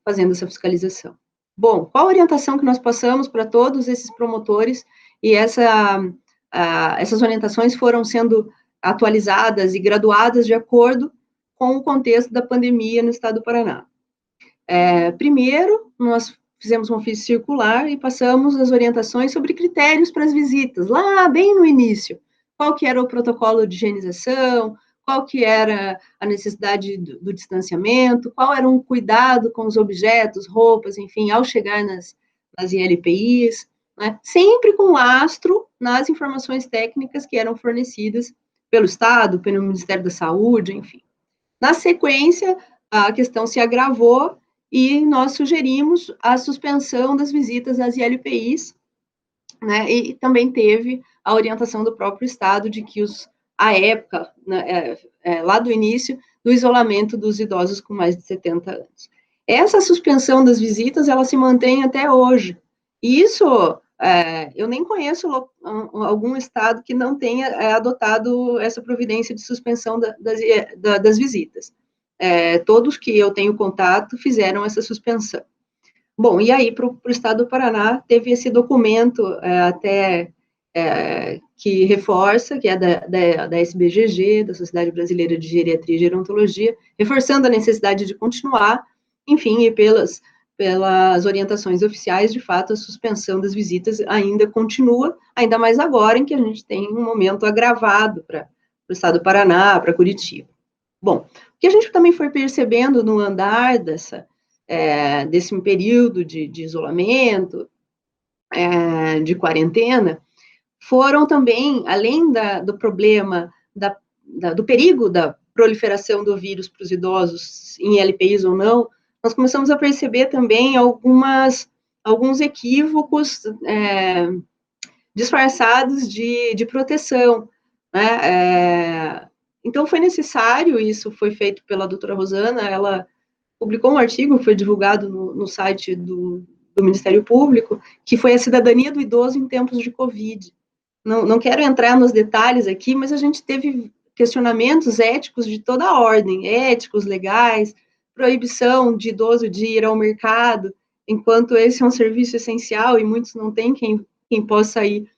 S3: fazendo essa fiscalização. Bom, qual a orientação que nós passamos para todos esses promotores? E essas orientações foram sendo atualizadas e graduadas de acordo com o contexto da pandemia no estado do Paraná. Primeiro, nós fizemos um ofício circular e passamos as orientações sobre critérios para as visitas, lá bem no início. Qual que era o protocolo de higienização, qual que era a necessidade do distanciamento, qual era um cuidado com os objetos, roupas, enfim, ao chegar nas ILPIs, né? Sempre com lastro nas informações técnicas que eram fornecidas pelo Estado, pelo Ministério da Saúde, enfim. Na sequência, a questão se agravou e nós sugerimos a suspensão das visitas às ILPIs, né, e também teve a orientação do próprio Estado de que a época, né, lá do início, do isolamento dos idosos com mais de 70 anos. Essa suspensão das visitas, ela se mantém até hoje. E isso, eu nem conheço algum Estado que não tenha adotado essa providência de suspensão das visitas. Todos que eu tenho contato fizeram essa suspensão. Bom, e aí, para o Estado do Paraná, teve esse documento que reforça, que é da SBGG, da Sociedade Brasileira de Geriatria e Gerontologia, reforçando a necessidade de continuar, enfim, e pelas orientações oficiais, de fato, a suspensão das visitas ainda continua, ainda mais agora em que a gente tem um momento agravado para o Estado do Paraná, para Curitiba. Bom, o que a gente também foi percebendo no andar desse período de isolamento, de quarentena, foram também, além do problema do perigo da proliferação do vírus para os idosos, em LPIs ou não, nós começamos a perceber também alguns equívocos disfarçados de proteção, né? Então, foi necessário, isso foi feito pela doutora Rosana, ela publicou um artigo que foi divulgado no site do Ministério Público, que foi a cidadania do idoso em tempos de Covid. Não quero entrar nos detalhes aqui, mas a gente teve questionamentos éticos de toda a ordem, éticos, legais, proibição de idoso de ir ao mercado, enquanto esse é um serviço essencial e muitos não têm quem possa ir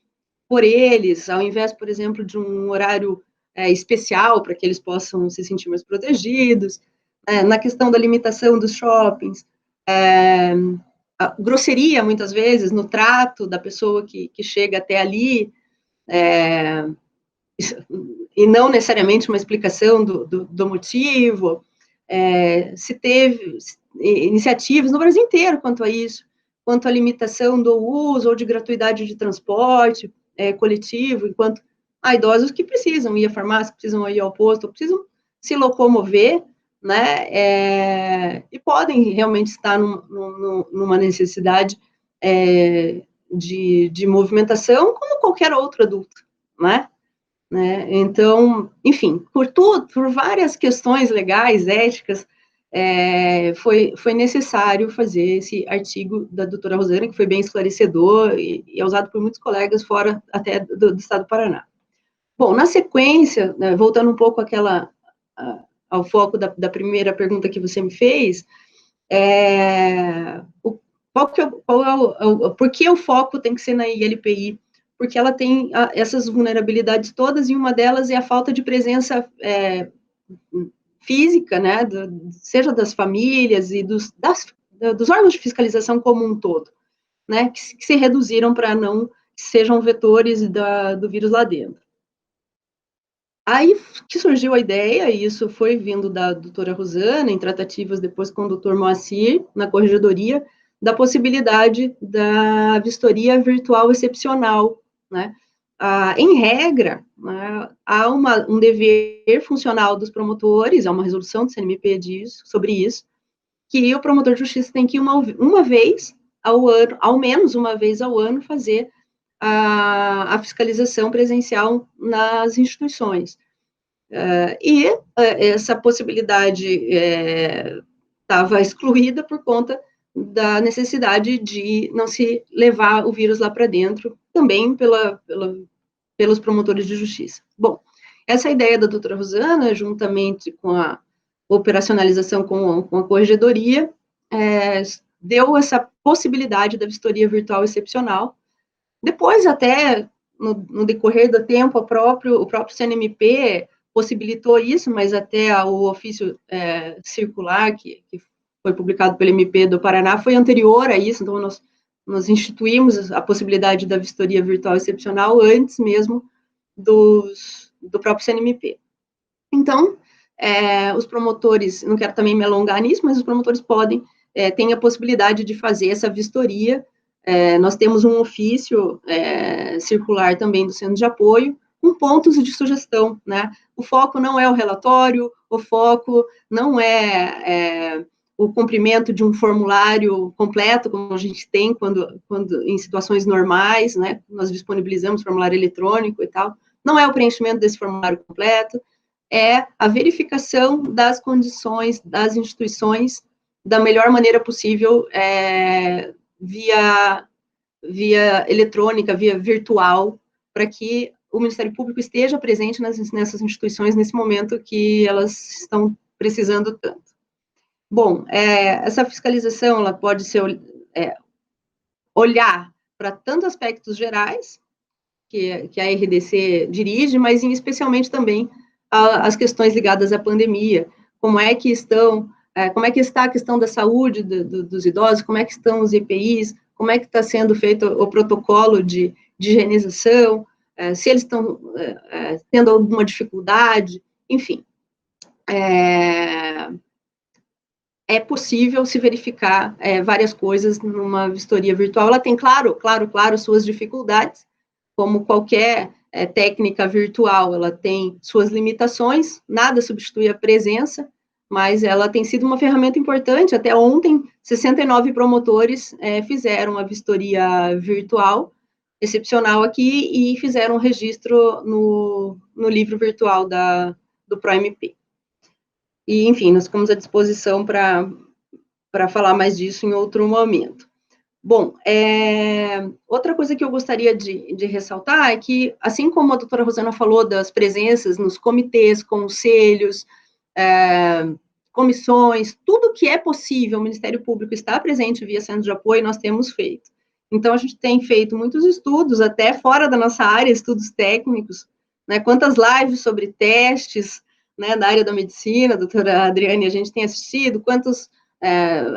S3: por eles, ao invés, por exemplo, de um horário especial para que eles possam se sentir mais protegidos, na questão da limitação dos shoppings, a grosseria, muitas vezes, no trato da pessoa que chega até ali, e não necessariamente uma explicação do motivo. Se teve iniciativas no Brasil inteiro quanto a isso, quanto à limitação do uso ou de gratuidade de transporte coletivo, enquanto há idosos que precisam ir à farmácia, precisam ir ao posto, precisam se locomover, né, e podem realmente estar numa necessidade de movimentação, como qualquer outro adulto, né? Então, enfim, por várias questões legais, éticas, foi necessário fazer esse artigo da doutora Rosana, que foi bem esclarecedor e é usado por muitos colegas fora até do estado do Paraná. Bom, na sequência, né, voltando um pouco ao foco da primeira pergunta que você me fez, por que o foco tem que ser na ILPI? Porque ela tem essas vulnerabilidades todas, e uma delas é a falta de presença física, né, seja das famílias e dos órgãos de fiscalização como um todo, né, que se reduziram para não sejam vetores do vírus lá dentro. Aí que surgiu a ideia, e isso foi vindo da doutora Rosana, em tratativas depois com o doutor Moacir, na corregedoria, da possibilidade da vistoria virtual excepcional, né? Em regra, né, há um dever funcional dos promotores, há uma resolução do CNMP sobre isso, que o promotor de justiça tem que uma vez ao ano, ao menos uma vez ao ano, fazer a fiscalização presencial nas instituições. Essa possibilidade estava excluída por conta da necessidade de não se levar o vírus lá para dentro, também pelos promotores de justiça. Bom, essa ideia da doutora Rosana, juntamente com a operacionalização com a corregedoria, deu essa possibilidade da vistoria virtual excepcional. Depois, até no decorrer do tempo, o próprio CNMP possibilitou isso, mas até o ofício circular que foi publicado pelo MP do Paraná foi anterior a isso, então nós instituímos a possibilidade da vistoria virtual excepcional antes mesmo do próprio CNMP. Então, os promotores, não quero também me alongar nisso, mas os promotores têm a possibilidade de fazer essa vistoria. Nós temos um ofício circular também do Centro de Apoio, com pontos de sugestão, né? O foco não é o relatório, o foco não é o cumprimento de um formulário completo, como a gente tem quando em situações normais, né? Nós disponibilizamos formulário eletrônico e tal. Não é o preenchimento desse formulário completo, é a verificação das condições das instituições da melhor maneira possível, via eletrônica, via virtual, para que o Ministério Público esteja presente nessas instituições nesse momento que elas estão precisando tanto. Bom, essa fiscalização, ela pode ser olhar para tantos aspectos gerais que a RDC dirige, mas especialmente também as questões ligadas à pandemia, como é que está a questão da saúde dos idosos, como é que estão os EPIs, como é que está sendo feito o protocolo de higienização, se eles estão tendo alguma dificuldade, enfim. É possível se verificar várias coisas numa vistoria virtual. Ela tem, claro, suas dificuldades, como qualquer técnica virtual, ela tem suas limitações, nada substitui a presença, mas ela tem sido uma ferramenta importante. Até ontem, 69 promotores fizeram a vistoria virtual, excepcional aqui, e fizeram um registro no livro virtual do ProMP. E, enfim, nós ficamos à disposição para falar mais disso em outro momento. Bom, outra coisa que eu gostaria de ressaltar é que, assim como a doutora Rosana falou das presenças nos comitês, conselhos, comissões, tudo que é possível, o Ministério Público está presente via centro de apoio, nós temos feito. Então, a gente tem feito muitos estudos, até fora da nossa área, estudos técnicos, né, quantas lives sobre testes, né, da área da medicina, doutora Adriane, a gente tem assistido, quantos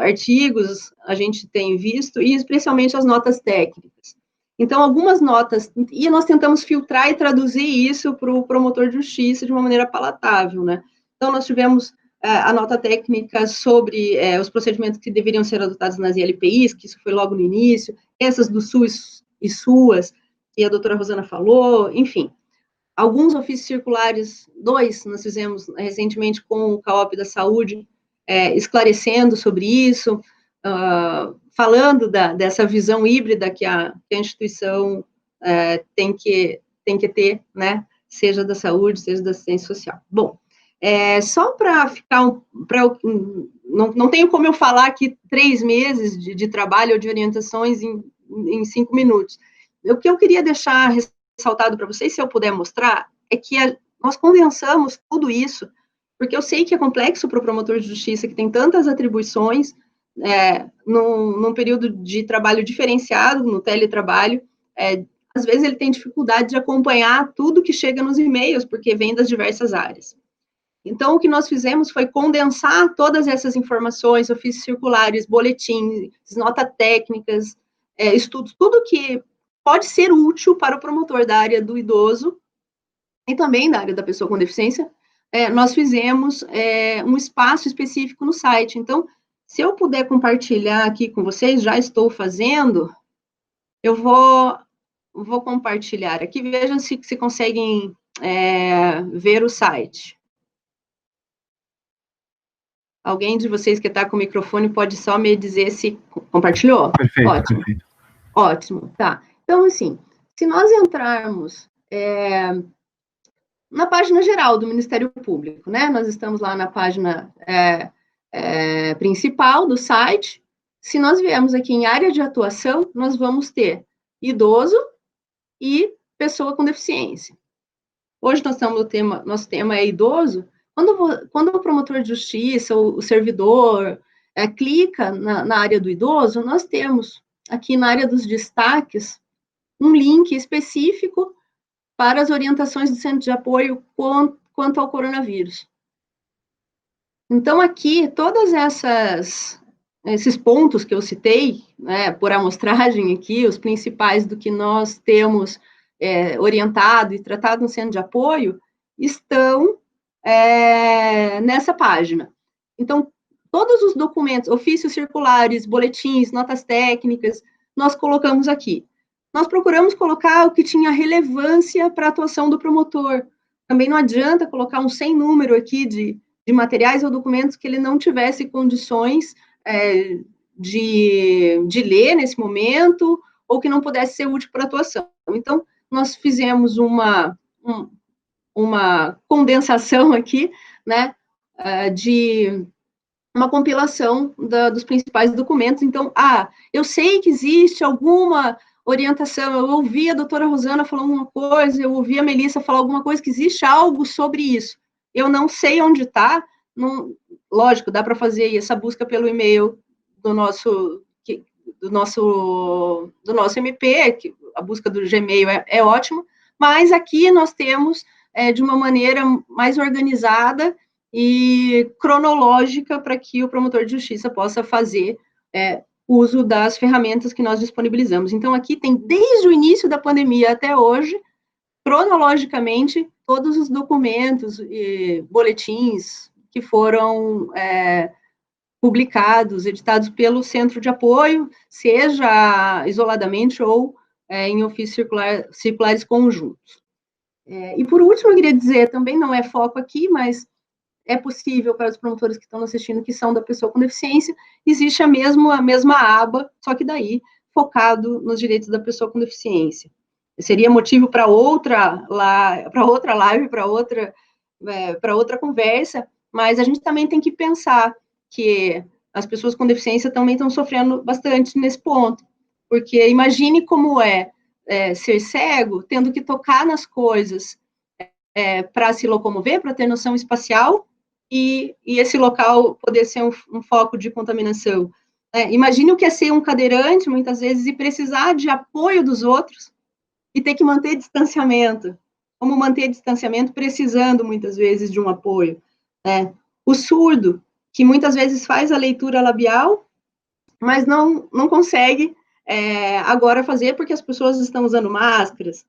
S3: artigos a gente tem visto, e especialmente as notas técnicas. Então, algumas notas, e nós tentamos filtrar e traduzir isso para o promotor de justiça de uma maneira palatável, né? Então, nós tivemos a nota técnica sobre os procedimentos que deveriam ser adotados nas ILPIs, que isso foi logo no início, essas do SUS e SUAS, que a doutora Rosana falou, enfim. Alguns ofícios circulares, 2, nós fizemos recentemente com o CAOP da Saúde, esclarecendo sobre isso, falando dessa visão híbrida que a instituição tem que ter, né, seja da saúde, seja da assistência social. Bom, só para ficar, não tenho como eu falar aqui 3 meses de trabalho ou de orientações em 5 minutos. O que eu queria deixar ressaltado para vocês, se eu puder mostrar, é que nós condensamos tudo isso, porque eu sei que é complexo para o promotor de justiça, que tem tantas atribuições, num período de trabalho diferenciado, no teletrabalho, às vezes ele tem dificuldade de acompanhar tudo que chega nos e-mails, porque vem das diversas áreas. Então, o que nós fizemos foi condensar todas essas informações, ofícios circulares, boletins, notas técnicas, estudos, tudo que pode ser útil para o promotor da área do idoso e também da área da pessoa com deficiência. Nós fizemos um espaço específico no site. Então, se eu puder compartilhar aqui com vocês, já estou fazendo, eu vou compartilhar aqui, vejam se conseguem ver o site. Alguém de vocês que está com o microfone pode só me dizer se compartilhou?
S1: Perfeito,
S3: ótimo.
S1: Perfeito.
S3: Ótimo, tá. Então, assim, se nós entrarmos na página geral do Ministério Público, né? Nós estamos lá na página principal do site. Se nós viemos aqui em área de atuação, nós vamos ter idoso e pessoa com deficiência. Hoje nós estamos nosso tema é idoso. Quando o promotor de justiça, o servidor, clica na área do idoso, nós temos aqui na área dos destaques um link específico para as orientações do centro de apoio quanto ao coronavírus. Então, aqui, todos esses pontos que eu citei, né, por amostragem aqui, os principais do que nós temos orientado e tratado no centro de apoio, estão nessa página. Então, todos os documentos, ofícios circulares, boletins, notas técnicas, nós colocamos aqui. Nós procuramos colocar o que tinha relevância para a atuação do promotor. Também não adianta colocar um sem número aqui de materiais ou documentos que ele não tivesse condições de ler nesse momento, ou que não pudesse ser útil para a atuação. Então, nós fizemos uma condensação aqui, né, de uma compilação dos principais documentos. Então, eu sei que existe alguma orientação, eu ouvi a doutora Rosana falar alguma coisa, eu ouvi a Melissa falar alguma coisa, que existe algo sobre isso. Eu não sei onde está, lógico, dá para fazer essa busca pelo e-mail do nosso MP, que a busca do Gmail é ótima, mas aqui nós temos de uma maneira mais organizada e cronológica para que o promotor de justiça possa fazer uso das ferramentas que nós disponibilizamos. Então, aqui tem, desde o início da pandemia até hoje, cronologicamente, todos os documentos e boletins que foram publicados, editados pelo centro de apoio, seja isoladamente ou em ofícios circulares conjuntos. E, por último, eu queria dizer, também não é foco aqui, mas é possível para os promotores que estão assistindo, que são da pessoa com deficiência, existe a mesma aba, só que daí focado nos direitos da pessoa com deficiência. Seria motivo para outra live, para outra conversa, mas a gente também tem que pensar que as pessoas com deficiência também estão sofrendo bastante nesse ponto, porque imagine como ser cego, tendo que tocar nas coisas para se locomover, para ter noção espacial, e esse local poder ser um foco de contaminação. Imagine o que é ser um cadeirante, muitas vezes, e precisar de apoio dos outros e ter que manter distanciamento. Como manter distanciamento precisando, muitas vezes, de um apoio. O surdo, que muitas vezes faz a leitura labial, mas não consegue agora fazer porque as pessoas estão usando máscaras,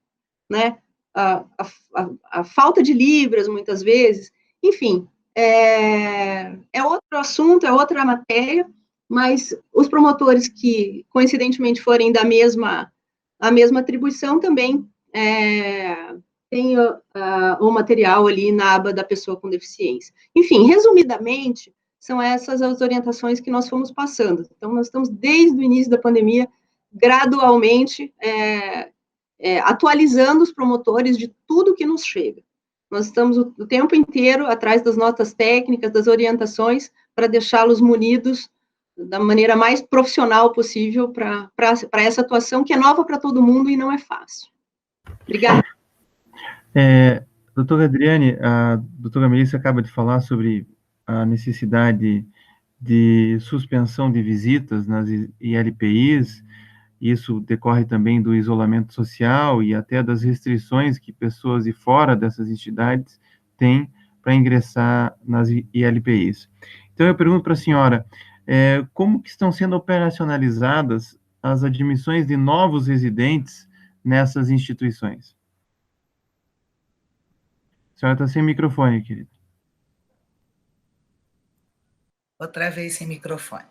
S3: né? A falta de libras, muitas vezes. Enfim, é outro assunto, é outra matéria, mas os promotores que, coincidentemente, forem da mesma atribuição também tem o material ali na aba da pessoa com deficiência. Enfim, resumidamente, são essas as orientações que nós fomos passando. Então, nós estamos, desde o início da pandemia, gradualmente atualizando os promotores de tudo que nos chega. Nós estamos o tempo inteiro atrás das notas técnicas, das orientações, para deixá-los munidos da maneira mais profissional possível para essa atuação que é nova para todo mundo e não é fácil. Obrigada.
S1: Doutora Adriane, a doutora Melissa acaba de falar sobre a necessidade de suspensão de visitas nas ILPIs. Isso decorre também do isolamento social e até das restrições que pessoas de fora dessas entidades têm para ingressar nas ILPIs. Então, eu pergunto para a senhora, como que estão sendo operacionalizadas as admissões de novos residentes nessas instituições? A senhora está sem microfone, querida.
S4: Outra vez sem microfone.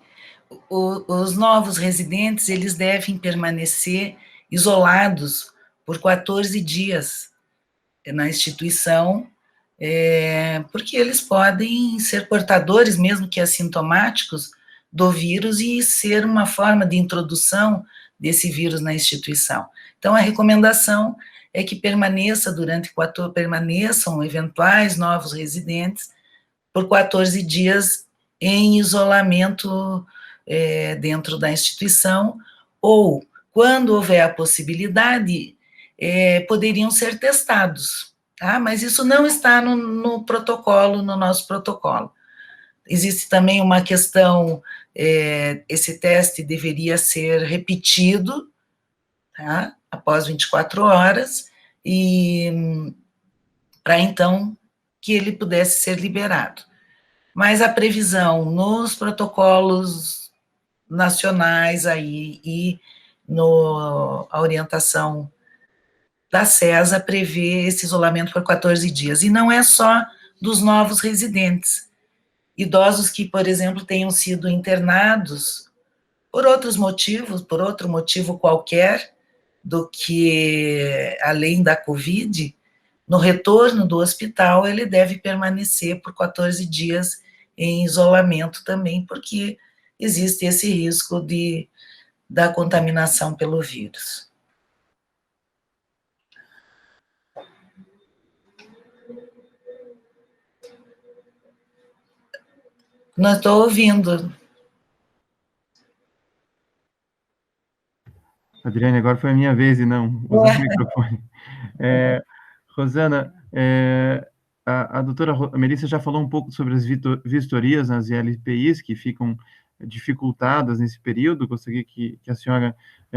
S4: Os novos residentes, eles devem permanecer isolados por 14 dias na instituição, porque eles podem ser portadores, mesmo que assintomáticos, do vírus e ser uma forma de introdução desse vírus na instituição. Então, a recomendação é que permaneçam eventuais novos residentes por 14 dias em isolamento dentro da instituição, ou, quando houver a possibilidade, poderiam ser testados, tá? Mas isso não está no protocolo, no nosso protocolo. Existe também uma questão, esse teste deveria ser repetido, tá? Após 24 horas, e para então que ele pudesse ser liberado. Mas a previsão nos protocolos nacionais aí e a orientação da CESA prevê esse isolamento por 14 dias. E não é só dos novos residentes. Idosos que, por exemplo, tenham sido internados por outros motivos, por outro motivo qualquer, do que além da Covid, no retorno do hospital, ele deve permanecer por 14 dias em isolamento também, porque existe esse risco da contaminação pelo vírus. Não estou ouvindo.
S1: Adriane, agora foi a minha vez e não usar o microfone. Rosana, a doutora Melissa já falou um pouco sobre as vistorias nas ILPIs, que ficam dificultadas nesse período. Gostaria que a senhora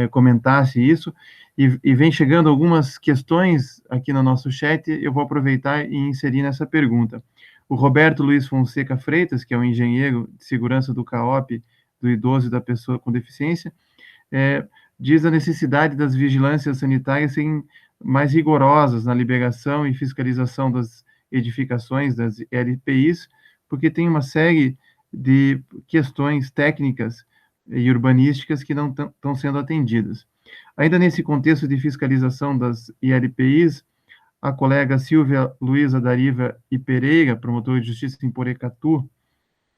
S1: comentasse isso. E vem chegando algumas questões aqui no nosso chat, eu vou aproveitar e inserir nessa pergunta. O Roberto Luiz Fonseca Freitas, que é um engenheiro de segurança do CAOP, do idoso e da pessoa com deficiência, diz a necessidade das vigilâncias sanitárias serem mais rigorosas na liberação e fiscalização das edificações, das LPIs, porque tem uma série de questões técnicas e urbanísticas que não estão sendo atendidas. Ainda nesse contexto de fiscalização das ILPIs, a colega Silvia Luiza Dariva e Pereira, promotora de justiça em Porecatu,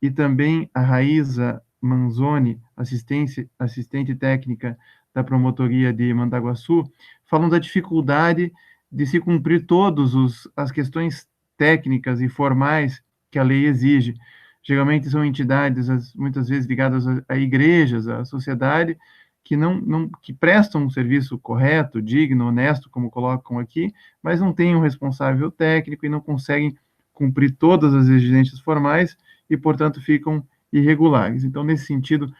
S1: e também a Raíza Manzoni, assistente técnica da promotoria de Mandaguaçu, falam da dificuldade de se cumprir todas as questões técnicas e formais que a lei exige. Geralmente são entidades, muitas vezes ligadas a igrejas, à sociedade, que prestam um serviço correto, digno, honesto, como colocam aqui, mas não têm um responsável técnico e não conseguem cumprir todas as exigências formais e, portanto, ficam irregulares. Então, nesse sentido,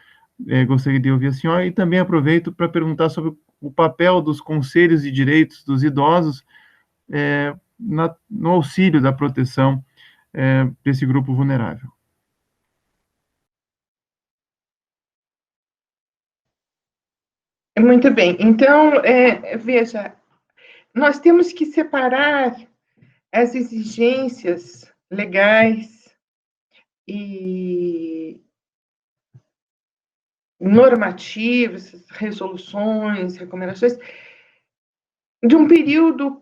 S1: gostaria de ouvir a senhora e também aproveito para perguntar sobre o papel dos conselhos de direitos dos idosos no auxílio da proteção desse grupo vulnerável.
S2: Muito bem. Então, veja, nós temos que separar as exigências legais e normativas, resoluções, recomendações, de um período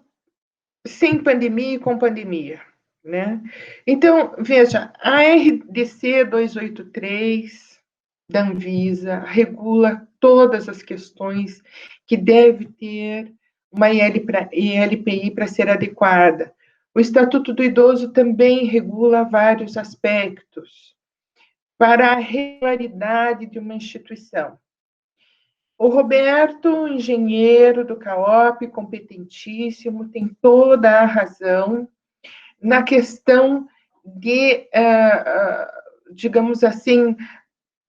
S2: sem pandemia e com pandemia, né? Então, veja, a RDC 283 da Anvisa regula todas as questões que deve ter uma ILPI para ser adequada. O Estatuto do Idoso também regula vários aspectos para a regularidade de uma instituição. O Roberto, engenheiro do CAOP, competentíssimo, tem toda a razão na questão de, digamos assim,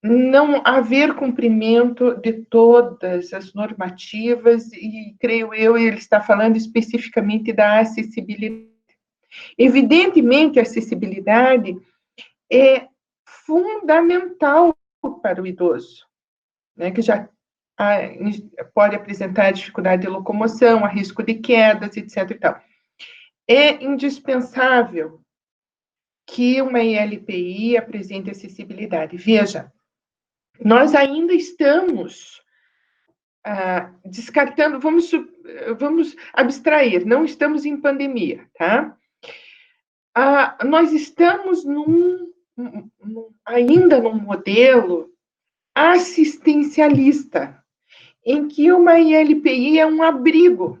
S2: não haver cumprimento de todas as normativas, e creio eu, ele está falando especificamente da acessibilidade. Evidentemente, a acessibilidade é fundamental para o idoso, né, que já pode apresentar dificuldade de locomoção, a risco de quedas, etc. e tal. É indispensável que uma ILPI apresente acessibilidade. Veja, nós ainda estamos descartando, vamos abstrair, não estamos em pandemia, tá? Nós estamos ainda num modelo assistencialista, em que uma ILPI é um abrigo.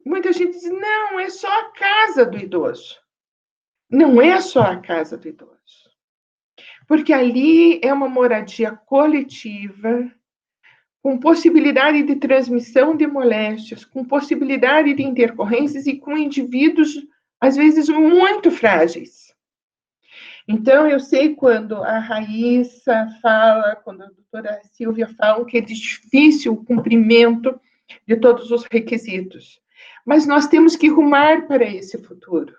S2: Muita gente diz, não, é só a casa do idoso. Não é só a casa do idoso. Porque ali é uma moradia coletiva, com possibilidade de transmissão de moléstias, com possibilidade de intercorrências e com indivíduos, às vezes, muito frágeis. Então, eu sei quando a Raíssa fala, quando a doutora Silvia fala que é difícil o cumprimento de todos os requisitos. Mas nós temos que rumar para esse futuro.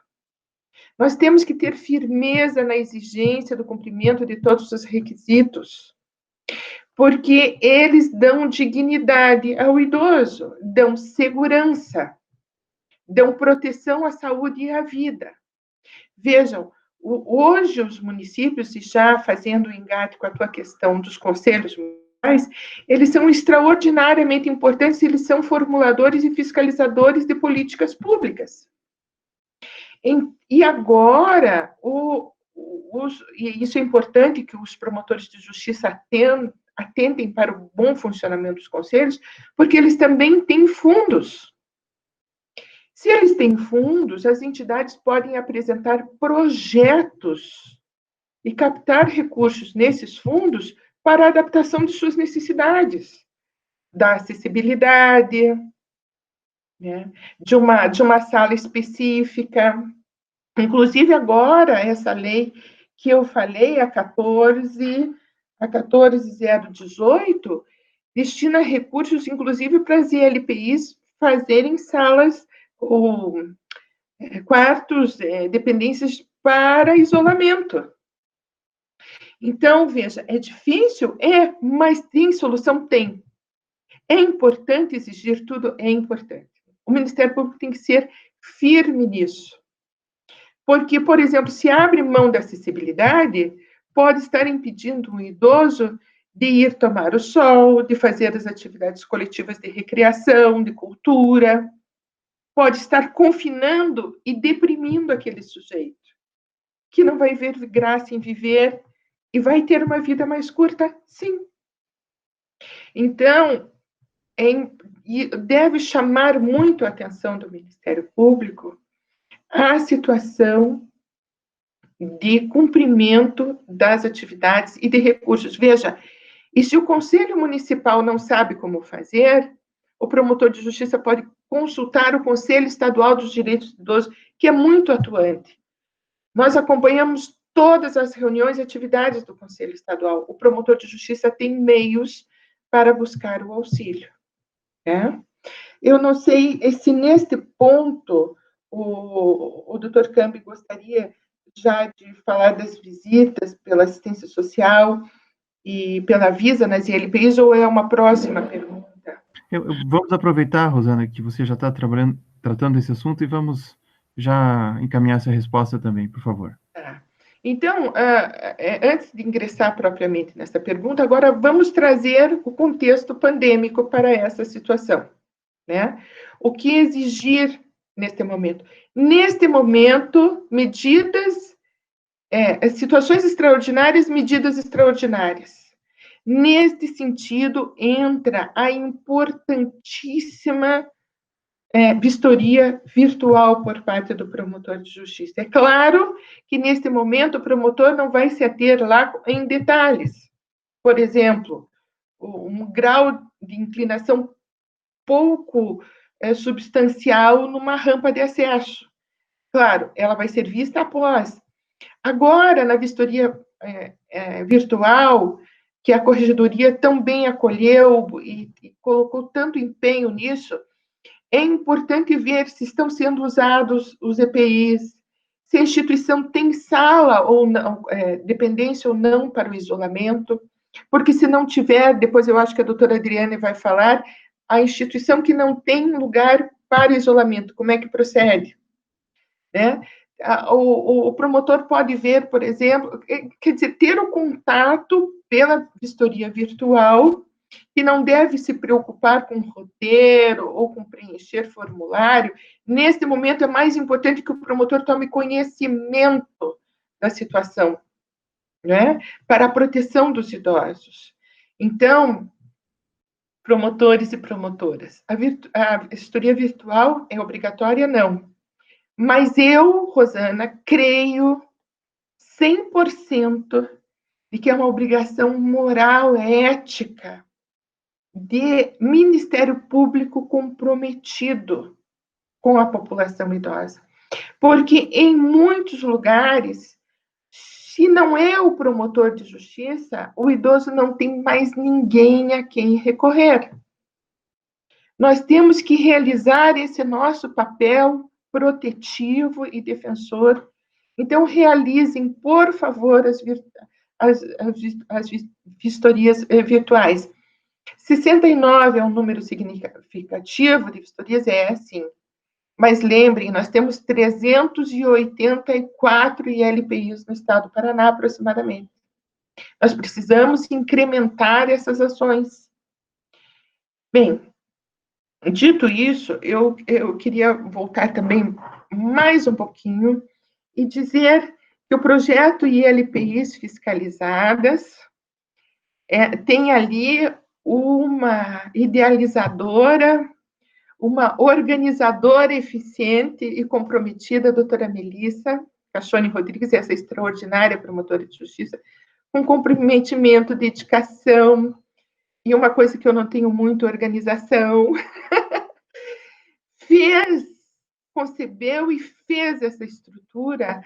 S2: Nós temos que ter firmeza na exigência do cumprimento de todos os requisitos, porque eles dão dignidade ao idoso, dão segurança, dão proteção à saúde e à vida. Vejam, hoje os municípios, e já fazendo o engate com a tua questão dos conselhos municipais, eles são extraordinariamente importantes, eles são formuladores e fiscalizadores de políticas públicas. E agora, e isso é importante que os promotores de justiça atentem para o bom funcionamento dos conselhos, porque eles também têm fundos. Se eles têm fundos, as entidades podem apresentar projetos e captar recursos nesses fundos para a adaptação de suas necessidades, da acessibilidade, né, de uma sala específica. Inclusive, agora, essa lei que eu falei, a 14.018, destina recursos, inclusive, para as ILPIs fazerem salas ou quartos, dependências para isolamento. Então, veja, é difícil? Mas tem solução? Tem. É importante exigir tudo? É importante. O Ministério Público tem que ser firme nisso. Porque, por exemplo, se abre mão da acessibilidade, pode estar impedindo um idoso de ir tomar o sol, de fazer as atividades coletivas de recreação, de cultura. Pode estar confinando e deprimindo aquele sujeito, que não vai ver graça em viver e vai ter uma vida mais curta, sim. Então, deve chamar muito a atenção do Ministério Público a situação de cumprimento das atividades e de recursos. Veja, e se o Conselho Municipal não sabe como fazer, o promotor de justiça pode consultar o Conselho Estadual dos Direitos do Idoso, que é muito atuante, Nós acompanhamos todas as reuniões e atividades do Conselho Estadual. O promotor de justiça tem meios para buscar o auxílio, né? Eu não sei se neste ponto o doutor Cambi gostaria já de falar das visitas pela assistência social e pela Visa nas ILPIs, ou é uma próxima pergunta?
S1: Vamos aproveitar, Rosana, que você já está tratando desse assunto e vamos já encaminhar essa resposta também, por favor.
S2: Tá. Então, antes de ingressar propriamente nessa pergunta, agora vamos trazer o contexto pandêmico para essa situação, né? O que exigir neste momento? Neste momento, situações extraordinárias, medidas extraordinárias. Neste sentido, entra a importantíssima vistoria virtual por parte do promotor de justiça. É claro que, neste momento, o promotor não vai se ater lá em detalhes. Por exemplo, um grau de inclinação pouco substancial numa rampa de acesso. Claro, ela vai ser vista após. Agora, na vistoria virtual, que a Corregedoria também acolheu e colocou tanto empenho nisso, é importante ver se estão sendo usados os EPIs, se a instituição tem sala ou não, dependência ou não para o isolamento, porque se não tiver, depois eu acho que a doutora Adriane vai falar, a instituição que não tem lugar para isolamento, como é que procede? Né? O promotor pode ver, por exemplo, quer dizer, ter o contato pela vistoria virtual, que não deve se preocupar com roteiro ou com preencher formulário. Neste momento, é mais importante que o promotor tome conhecimento da situação, né? Para a proteção dos idosos. Então, promotores e promotoras, a vistoria virtual é obrigatória? Não. Mas eu, Rosana, creio 100% de que é uma obrigação moral, ética, de Ministério Público comprometido com a população idosa. Porque em muitos lugares, se não é o promotor de justiça, o idoso não tem mais ninguém a quem recorrer. Nós temos que realizar esse nosso papel protetivo e defensor. Então, realizem, por favor, as vistorias virtuais. 69 é um número significativo de vistorias, sim. Mas lembrem, nós temos 384 ILPIs no estado do Paraná, aproximadamente. Nós precisamos incrementar essas ações. Bem, dito isso, eu queria voltar também mais um pouquinho e dizer que o projeto ILPIs fiscalizadas tem ali uma idealizadora, uma organizadora eficiente e comprometida, a doutora Melissa Cachone Rodrigues, essa extraordinária promotora de justiça, com comprometimento, dedicação, e uma coisa que eu não tenho muito, organização, concebeu e fez essa estrutura.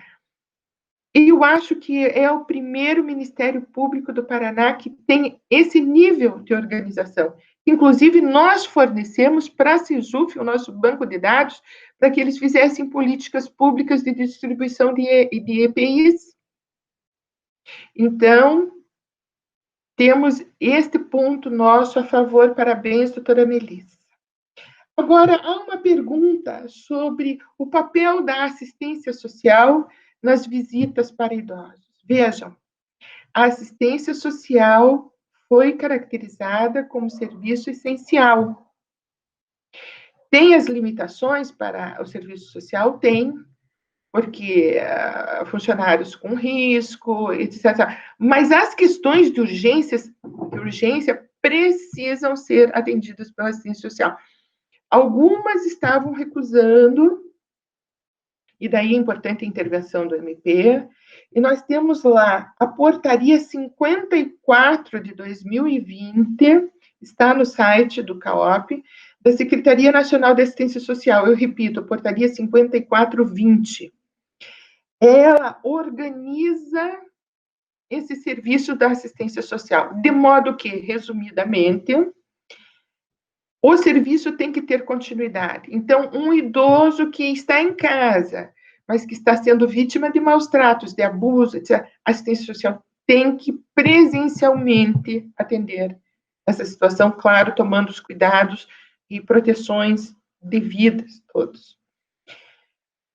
S2: E eu acho que é o primeiro Ministério Público do Paraná que tem esse nível de organização. Inclusive, nós fornecemos para a Sejuf, o nosso banco de dados, para que eles fizessem políticas públicas de distribuição de EPIs. Então, temos este ponto nosso a favor. Parabéns, doutora Melissa. Agora, há uma pergunta sobre o papel da assistência social nas visitas para idosos. Vejam, a assistência social foi caracterizada como serviço essencial. Tem as limitações para o serviço social? Tem, porque funcionários com risco, etc. Mas as questões de urgência precisam ser atendidas pela assistência social. Algumas estavam recusando, e daí é importante a intervenção do MP, e nós temos lá a portaria 54 de 2020, está no site do CAOP, da Secretaria Nacional de Assistência Social. Eu repito, a portaria 5420. ela organiza esse serviço da assistência social, de modo que, resumidamente, o serviço tem que ter continuidade. Então, um idoso que está em casa, mas que está sendo vítima de maus tratos, de abuso, etc., a assistência social tem que presencialmente atender essa situação, claro, tomando os cuidados e proteções devidas todos.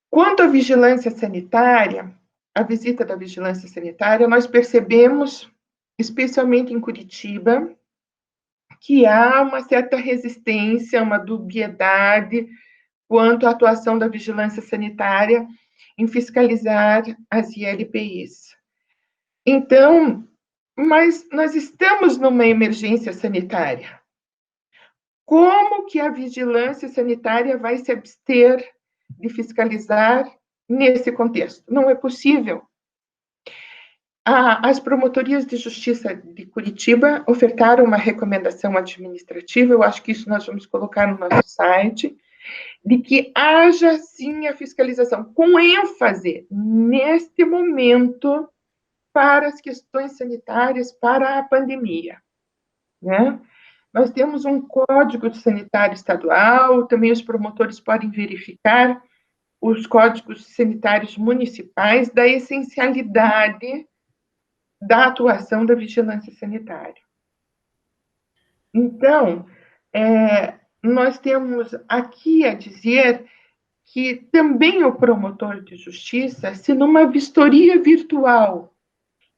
S2: Quanto à vigilância sanitária, a visita da vigilância sanitária, nós percebemos, especialmente em Curitiba, que há uma certa resistência, uma dubiedade quanto à atuação da vigilância sanitária em fiscalizar as ILPIs. Então, mas nós estamos numa emergência sanitária. Como que a vigilância sanitária vai se abster de fiscalizar nesse contexto? Não é possível. As promotorias de justiça de Curitiba ofertaram uma recomendação administrativa, eu acho que isso nós vamos colocar no nosso site, de que haja, sim, a fiscalização, com ênfase, neste momento, para as questões sanitárias, para a pandemia, né? Nós temos um código sanitário estadual, também os promotores podem verificar os códigos sanitários municipais da essencialidade da atuação da vigilância sanitária. Então, nós temos aqui a dizer que também o promotor de justiça, se numa vistoria virtual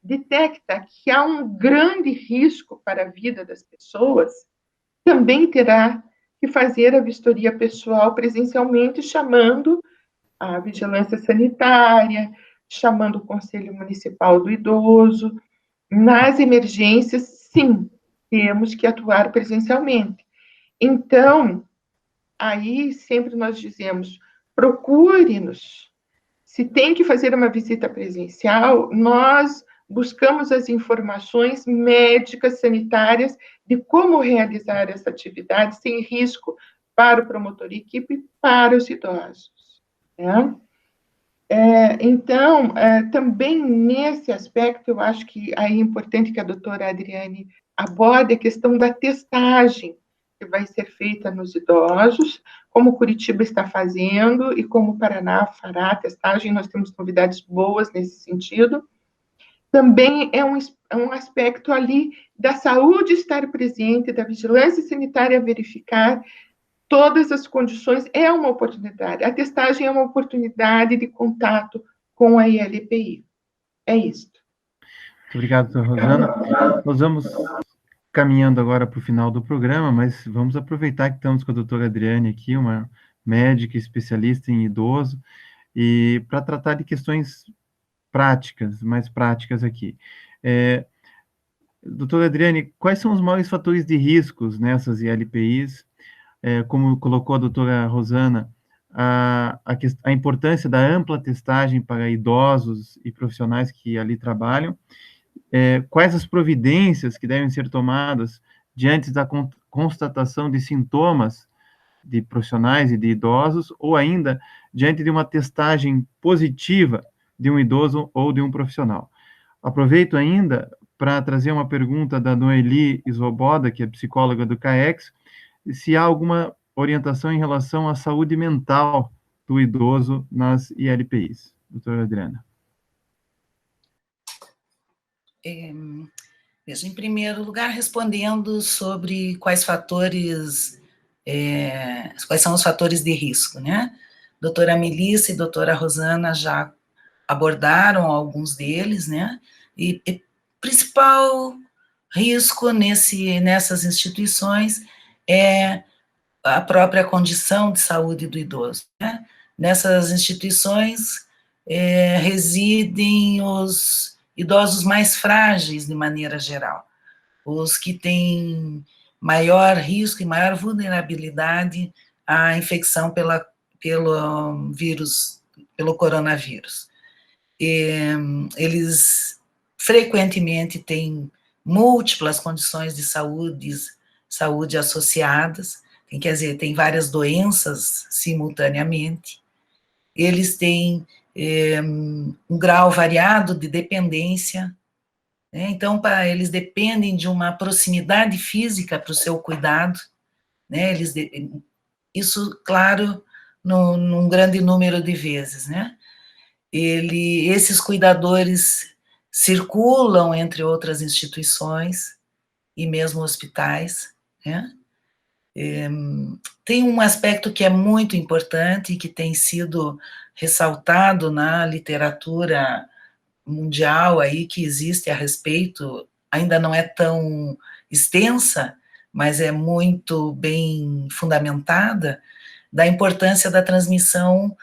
S2: detecta que há um grande risco para a vida das pessoas, também terá que fazer a vistoria pessoal presencialmente, chamando a vigilância sanitária, chamando o Conselho Municipal do Idoso. Nas emergências, sim, temos que atuar presencialmente. Então, aí sempre nós dizemos, procure-nos. Se tem que fazer uma visita presencial, nós buscamos as informações médicas, sanitárias, de como realizar essa atividade sem risco para o promotor e equipe, para os idosos, né? Então, também nesse aspecto, eu acho que é importante que a doutora Adriane aborde a questão da testagem que vai ser feita nos idosos, como Curitiba está fazendo e como o Paraná fará a testagem, nós temos novidades boas nesse sentido. Também é um aspecto ali da saúde estar presente, da vigilância sanitária verificar todas as condições, é uma oportunidade. A testagem é uma oportunidade de contato com a ILPI. É isso.
S1: Muito obrigado, doutora Rosana. Nós vamos caminhando agora para o final do programa, mas vamos aproveitar que estamos com a doutora Adriane aqui, uma médica especialista em idoso, e para tratar de questões práticas, mais práticas aqui. Doutora Adriane, quais são os maiores fatores de riscos nessas ILPIs? Como colocou a doutora Rosana, a importância da ampla testagem para idosos e profissionais que ali trabalham, quais as providências que devem ser tomadas diante da constatação de sintomas de profissionais e de idosos, ou ainda diante de uma testagem positiva de um idoso ou de um profissional. Aproveito ainda para trazer uma pergunta da Noeli Svoboda, que é psicóloga do CAEX, se há alguma orientação em relação à saúde mental do idoso nas ILPIs. Doutora Adriana.
S4: Em primeiro lugar, respondendo sobre quais fatores, quais são os fatores de risco, né? Doutora Melissa e doutora Rosana já abordaram alguns deles, né? E principal risco nessas instituições é a própria condição de saúde do idoso, né? Nessas instituições residem os idosos mais frágeis, de maneira geral, os que têm maior risco e maior vulnerabilidade à infecção pelo vírus, pelo coronavírus. Eles frequentemente têm múltiplas condições de saúde associadas, quer dizer, tem várias doenças simultaneamente, eles têm um grau variado de dependência, né? Então, eles dependem de uma proximidade física para o seu cuidado, né? Isso, claro, num grande número de vezes, né? Esses cuidadores circulam entre outras instituições e mesmo hospitais, né? Tem um aspecto que é muito importante e que tem sido ressaltado na literatura mundial aí que existe a respeito, ainda não é tão extensa, mas é muito bem fundamentada, da importância da transmissão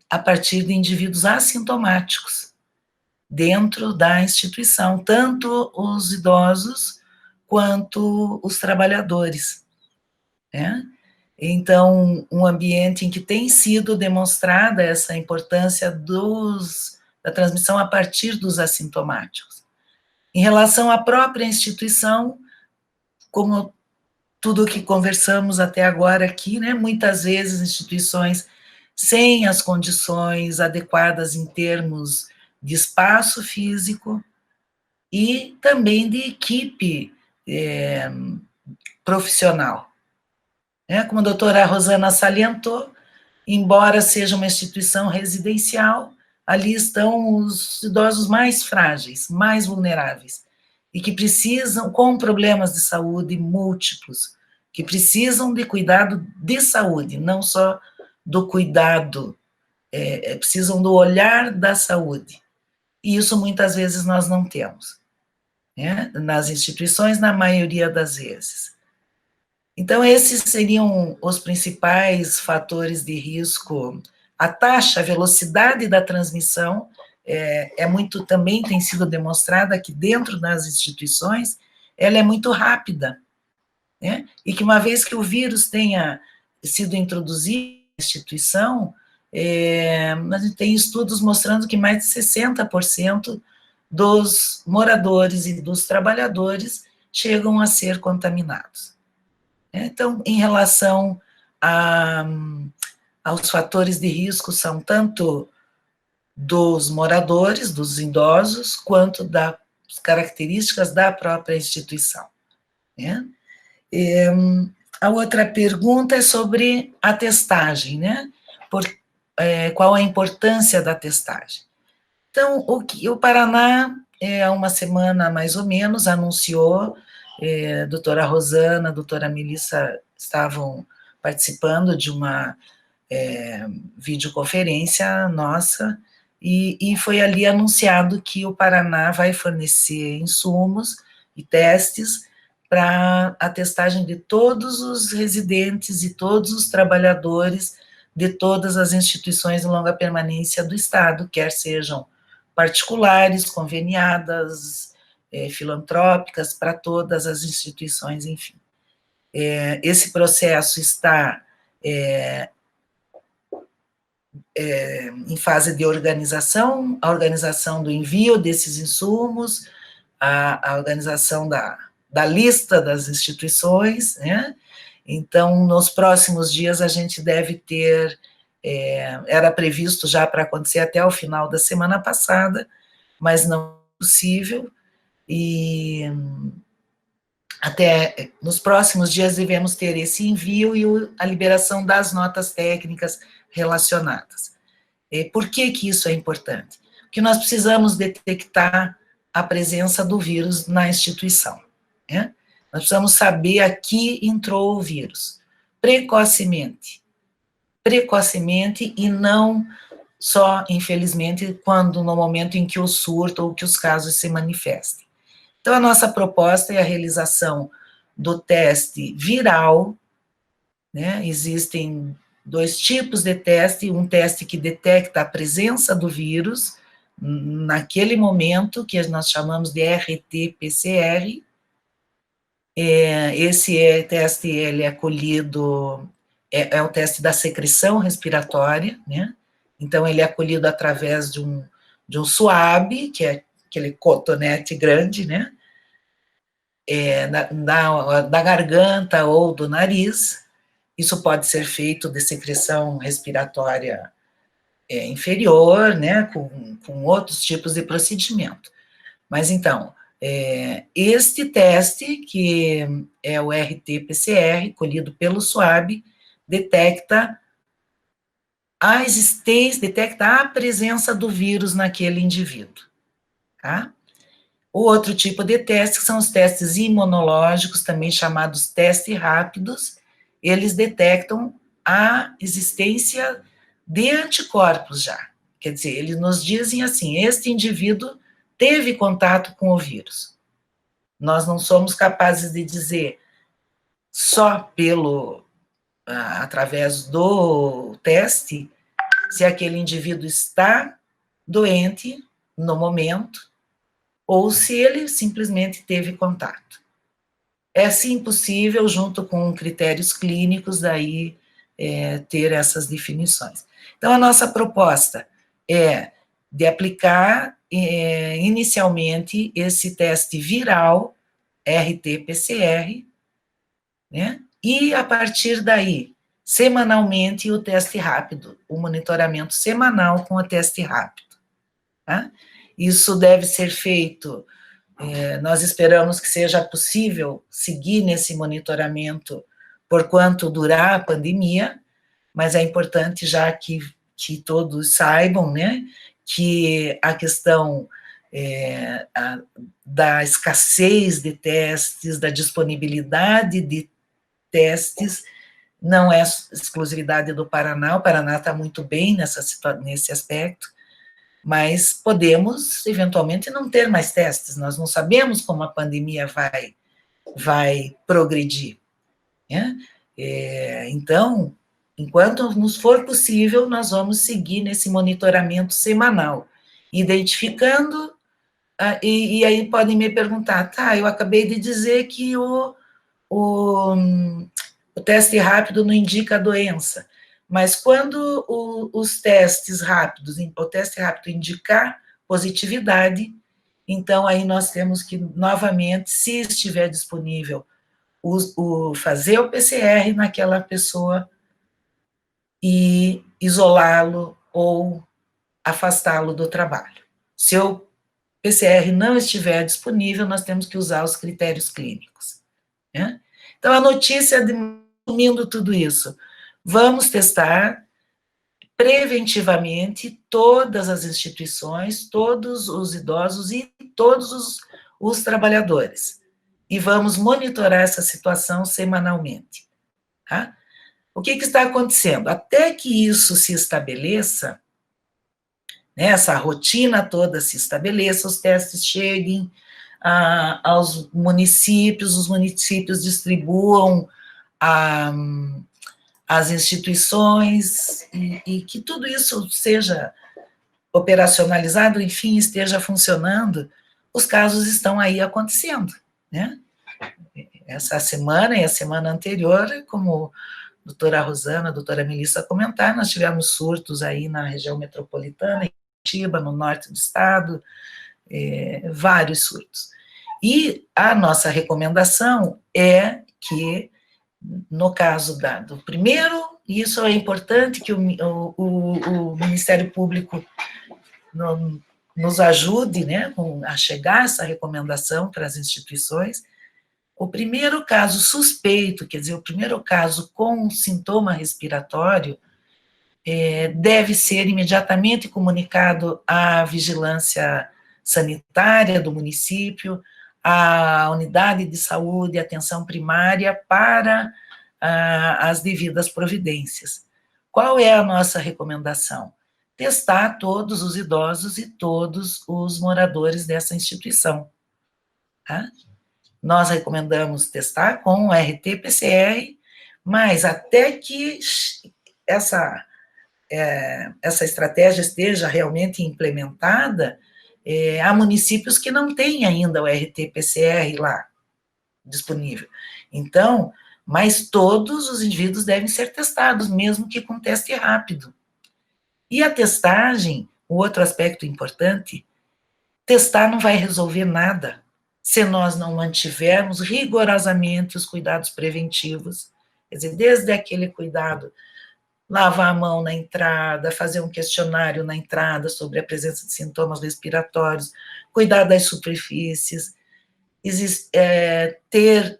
S4: a partir de indivíduos assintomáticos dentro da instituição, tanto os idosos quanto os trabalhadores, né? Então, um ambiente em que tem sido demonstrada essa importância da transmissão a partir dos assintomáticos. Em relação à própria instituição, como tudo o que conversamos até agora aqui, né, muitas vezes instituições sem as condições adequadas em termos de espaço físico e também de equipe profissional. Como a doutora Rosana salientou, embora seja uma instituição residencial, ali estão os idosos mais frágeis, mais vulneráveis, e que precisam, com problemas de saúde múltiplos, que precisam de cuidado de saúde, não só do cuidado, precisam do olhar da saúde. E isso muitas vezes nós não temos, né? Nas instituições, na maioria das vezes. Então, esses seriam os principais fatores de risco. A taxa, a velocidade da transmissão também tem sido demonstrada que dentro das instituições ela é muito rápida, né? E que uma vez que o vírus tenha sido introduzido na instituição, a gente tem estudos mostrando que mais de 60% dos moradores e dos trabalhadores chegam a ser contaminados. Então, em relação aos fatores de risco, são tanto dos moradores, dos idosos, quanto das características da própria instituição, né? A outra pergunta é sobre a testagem, né? Qual a importância da testagem? Então, o Paraná, há uma semana mais ou menos, anunciou, doutora Rosana, doutora Melissa estavam participando de uma videoconferência nossa, e foi ali anunciado que o Paraná vai fornecer insumos e testes para a testagem de todos os residentes e todos os trabalhadores de todas as instituições de longa permanência do Estado, quer sejam particulares, conveniadas, filantrópicas, para todas as instituições, enfim. Esse processo está em fase de organização, a organização do envio desses insumos, a organização da lista das instituições, né? Então, nos próximos dias, a gente deve ter, era previsto já para acontecer até o final da semana passada, mas não é possível, e até nos próximos dias devemos ter esse envio e a liberação das notas técnicas relacionadas. Por que isso é importante? Porque nós precisamos detectar a presença do vírus na instituição, né? Nós precisamos saber a que entrou o vírus, precocemente e não só, infelizmente, no momento em que o surto ou que os casos se manifestem. Então, a nossa proposta é a realização do teste viral, né? Existem 2 tipos de teste, um teste que detecta a presença do vírus naquele momento, que nós chamamos de RT-PCR. Esse teste, ele é colhido, é o teste da secreção respiratória, né? Então, ele é colhido através de um suave, que é aquele cotonete grande, né? Da garganta ou do nariz. Isso pode ser feito de secreção respiratória inferior, né, com outros tipos de procedimento. Mas, então, este teste, que é o RT-PCR, colhido pelo SWAB, detecta a existência, detecta a presença do vírus naquele indivíduo, tá? O outro tipo de teste, que são os testes imunológicos, também chamados testes rápidos, eles detectam a existência de anticorpos já. Quer dizer, eles nos dizem assim, este indivíduo teve contato com o vírus. Nós não somos capazes de dizer só através do teste se aquele indivíduo está doente no momento ou se ele simplesmente teve contato. É sim possível, junto com critérios clínicos, daí ter essas definições. Então, a nossa proposta é de aplicar inicialmente esse teste viral, RT-PCR, né? E, a partir daí, semanalmente, o teste rápido, o monitoramento semanal com o teste rápido. Tá? Isso deve ser feito, nós esperamos que seja possível seguir nesse monitoramento por quanto durar a pandemia, mas é importante já que todos saibam, né, que a questão da escassez de testes, da disponibilidade de testes, não é exclusividade do Paraná, o Paraná está muito bem nesse aspecto, mas podemos, eventualmente, não ter mais testes, nós não sabemos como a pandemia vai progredir, né? Então, enquanto nos for possível, nós vamos seguir nesse monitoramento semanal, identificando, e aí podem me perguntar, tá, eu acabei de dizer que o teste rápido não indica a doença, mas quando os testes rápidos, o teste rápido indicar positividade, então aí nós temos que, novamente, se estiver disponível, fazer o PCR naquela pessoa e isolá-lo ou afastá-lo do trabalho. Se o PCR não estiver disponível, nós temos que usar os critérios clínicos, né? Então, a notícia, resumindo tudo isso, vamos testar preventivamente todas as instituições, todos os idosos e todos os trabalhadores. E vamos monitorar essa situação semanalmente. Tá? O que está acontecendo? Até que isso se estabeleça, né, essa rotina toda se estabeleça, os testes cheguem aos municípios, os municípios distribuam as instituições, e que tudo isso seja operacionalizado, enfim, esteja funcionando, os casos estão aí acontecendo, né? Essa semana e a semana anterior, como a doutora Rosana, a doutora Melissa comentaram, nós tivemos surtos aí na região metropolitana, em Curitiba, no norte do estado, vários surtos. E a nossa recomendação é que, no caso do primeiro, e isso é importante que o Ministério Público nos ajude, né, a chegar a essa recomendação para as instituições. O primeiro caso suspeito, quer dizer, o primeiro caso com sintoma respiratório, deve ser imediatamente comunicado à vigilância sanitária do município, à unidade de saúde, atenção primária, para as devidas providências. Qual é a nossa recomendação? Testar todos os idosos e todos os moradores dessa instituição. Tá? Nós recomendamos testar com o RT-PCR, mas até que essa estratégia esteja realmente implementada, há municípios que não têm ainda o RT-PCR lá disponível. Então, mas todos os indivíduos devem ser testados, mesmo que com teste rápido. E a testagem, o outro aspecto importante, testar não vai resolver nada se nós não mantivermos rigorosamente os cuidados preventivos, quer dizer, desde aquele cuidado lavar a mão na entrada, fazer um questionário na entrada sobre a presença de sintomas respiratórios, cuidar das superfícies, ter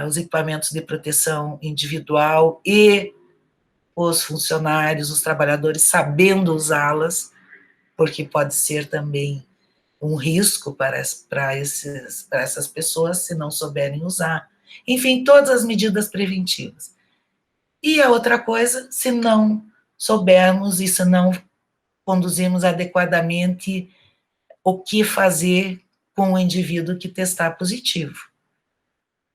S4: os equipamentos de proteção individual e os funcionários, os trabalhadores sabendo usá-las, porque pode ser também um risco para essas pessoas se não souberem usar. Enfim, todas as medidas preventivas. E a outra coisa, se não soubermos e se não conduzirmos adequadamente o que fazer com o indivíduo que testar positivo.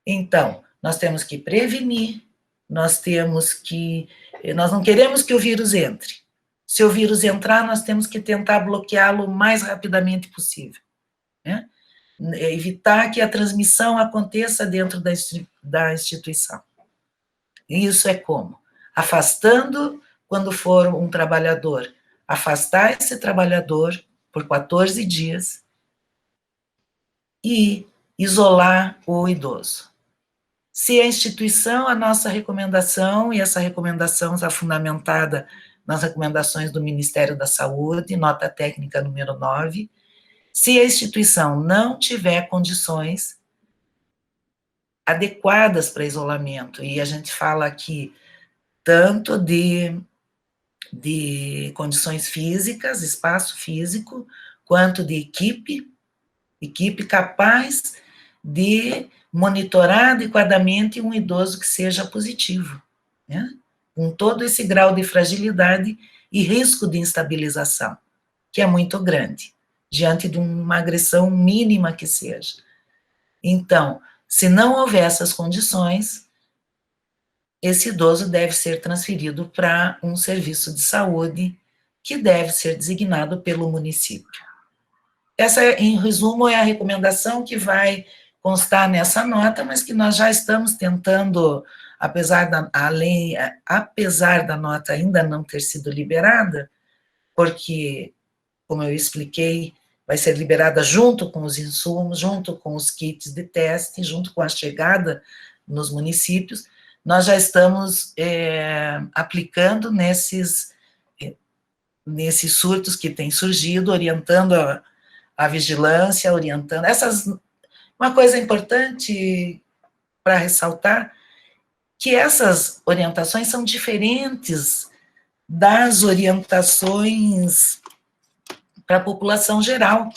S4: Então, nós temos que prevenir, nós não queremos que o vírus entre. Se o vírus entrar, nós temos que tentar bloqueá-lo o mais rapidamente possível, né? Evitar que a transmissão aconteça dentro da instituição. E isso é como? Afastando, quando for um trabalhador, afastar esse trabalhador por 14 dias e isolar o idoso. Se a instituição, a nossa recomendação, e essa recomendação está fundamentada nas recomendações do Ministério da Saúde, nota técnica número 9, se a instituição não tiver condições adequadas para isolamento, e a gente fala aqui tanto de condições físicas, espaço físico, quanto de equipe capaz de monitorar adequadamente um idoso que seja positivo, né? Com todo esse grau de fragilidade e risco de instabilização, que é muito grande, diante de uma agressão mínima que seja. Então, se não houver essas condições, esse idoso deve ser transferido para um serviço de saúde que deve ser designado pelo município. Essa, em resumo, é a recomendação que vai constar nessa nota, mas que nós já estamos tentando, apesar da nota ainda não ter sido liberada, porque, como eu expliquei, vai ser liberada junto com os insumos, junto com os kits de teste, junto com a chegada nos municípios, nós já estamos aplicando nesses surtos que têm surgido, orientando a vigilância, orientando. Uma coisa importante para ressaltar, que essas orientações são diferentes das orientações para a população geral.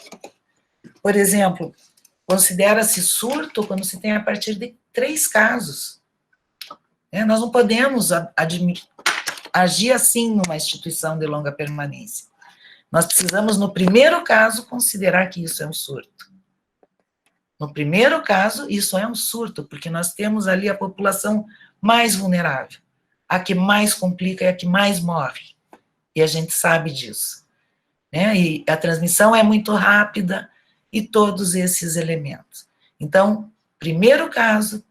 S4: Por exemplo, considera-se surto quando se tem a partir de 3 casos. Nós não podemos agir assim numa instituição de longa permanência. Nós precisamos, no primeiro caso, considerar que isso é um surto. No primeiro caso, isso é um surto, porque nós temos ali a população mais vulnerável, a que mais complica e a que mais morre. E a gente sabe disso, né? E a transmissão é muito rápida e todos esses elementos. Então, primeiro caso,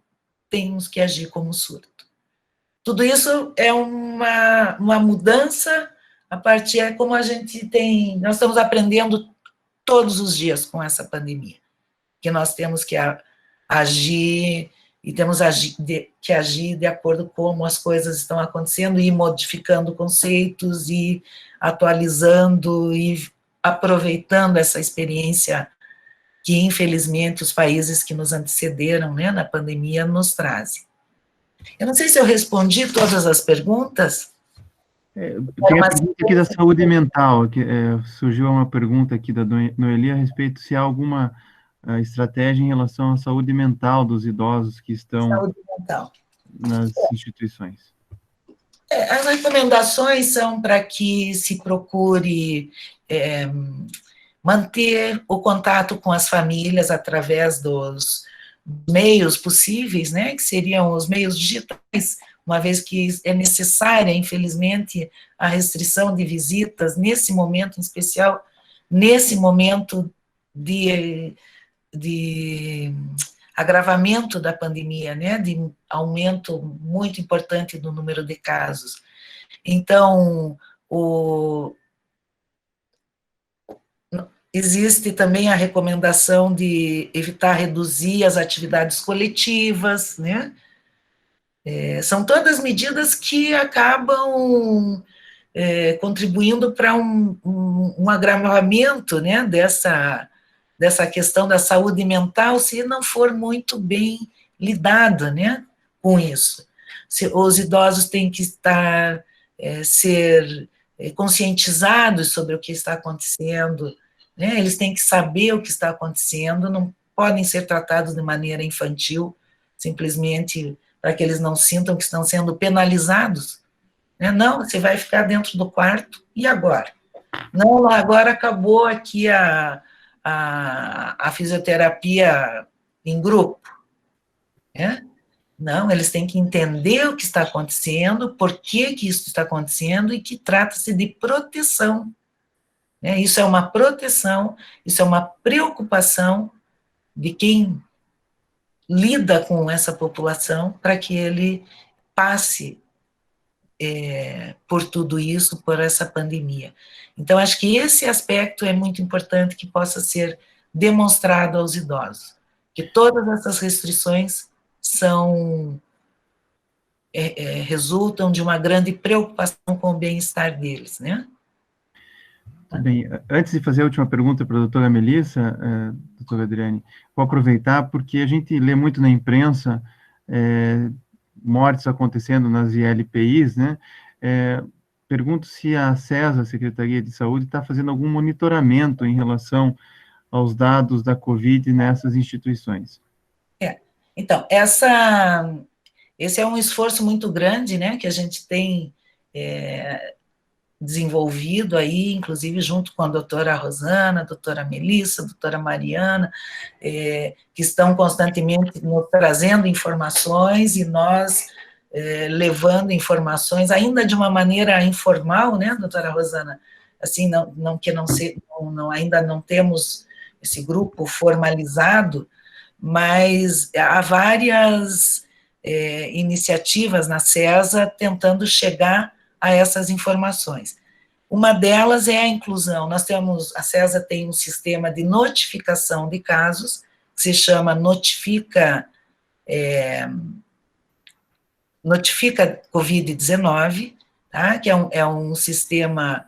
S4: temos que agir como surto. Tudo isso é uma mudança a partir, como a gente tem, nós estamos aprendendo todos os dias com essa pandemia, que nós temos que agir, e temos que agir de acordo com como as coisas estão acontecendo, e modificando conceitos, e atualizando, e aproveitando essa experiência que, infelizmente, os países que nos antecederam, né, na pandemia nos trazem. Eu não sei se eu respondi todas as perguntas.
S1: Tem a pergunta aqui da saúde mental, que surgiu uma pergunta aqui da Noeli a respeito se há alguma estratégia em relação à saúde mental dos idosos que estão nas instituições.
S4: As recomendações são para que se procure manter o contato com as famílias através dos meios possíveis, né, que seriam os meios digitais, uma vez que é necessária, infelizmente, a restrição de visitas, nesse momento em especial, nesse momento de agravamento da pandemia, né, de aumento muito importante do número de casos. Então, existe também a recomendação de evitar reduzir as atividades coletivas, né, São todas medidas que acabam contribuindo para um agravamento, né, dessa questão da saúde mental, se não for muito bem lidada, né, com isso. Os idosos têm que ser conscientizados sobre o que está acontecendo, né, eles têm que saber o que está acontecendo, não podem ser tratados de maneira infantil, simplesmente para que eles não sintam que estão sendo penalizados. Não, você vai ficar dentro do quarto, e agora? Não, agora acabou aqui a fisioterapia em grupo. Não, eles têm que entender o que está acontecendo, por que isso está acontecendo, e que trata-se de proteção. Isso é uma proteção, isso é uma preocupação de quem lida com essa população, para que ele passe por tudo isso, por essa pandemia. Então, acho que esse aspecto é muito importante que possa ser demonstrado aos idosos, que todas essas restrições resultam de uma grande preocupação com o bem-estar deles, né?
S1: Bem, antes de fazer a última pergunta para a doutora Melissa, doutora Adriane, vou aproveitar porque a gente lê muito na imprensa mortes acontecendo nas ILPIs, né? Pergunto se a CESA, a Secretaria de Saúde, está fazendo algum monitoramento em relação aos dados da Covid nessas instituições.
S4: Então, esse é um esforço muito grande, né, que a gente tem desenvolvido aí, inclusive junto com a doutora Rosana, a doutora Melissa, a doutora Mariana, que estão constantemente nos trazendo informações e nós levando informações, ainda de uma maneira informal, né, doutora Rosana? Assim, ainda não temos esse grupo formalizado, mas há várias iniciativas na CESA tentando chegar a essas informações. Uma delas é a inclusão. A CESA tem um sistema de notificação de casos, que se chama Notifica Covid-19, tá? Que é um sistema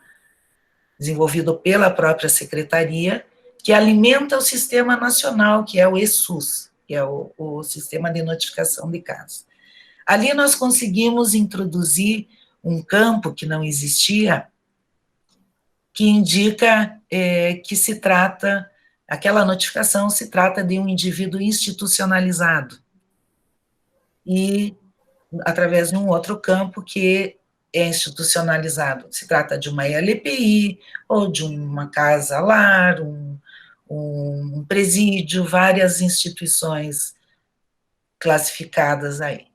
S4: desenvolvido pela própria secretaria, que alimenta o sistema nacional, que é o ESUS, que é o Sistema de Notificação de Casos. Ali nós conseguimos introduzir um campo que não existia, que indica que aquela notificação se trata de um indivíduo institucionalizado, e através de um outro campo que é institucionalizado, se trata de uma LPI, ou de uma casa-lar, um presídio, várias instituições classificadas aí.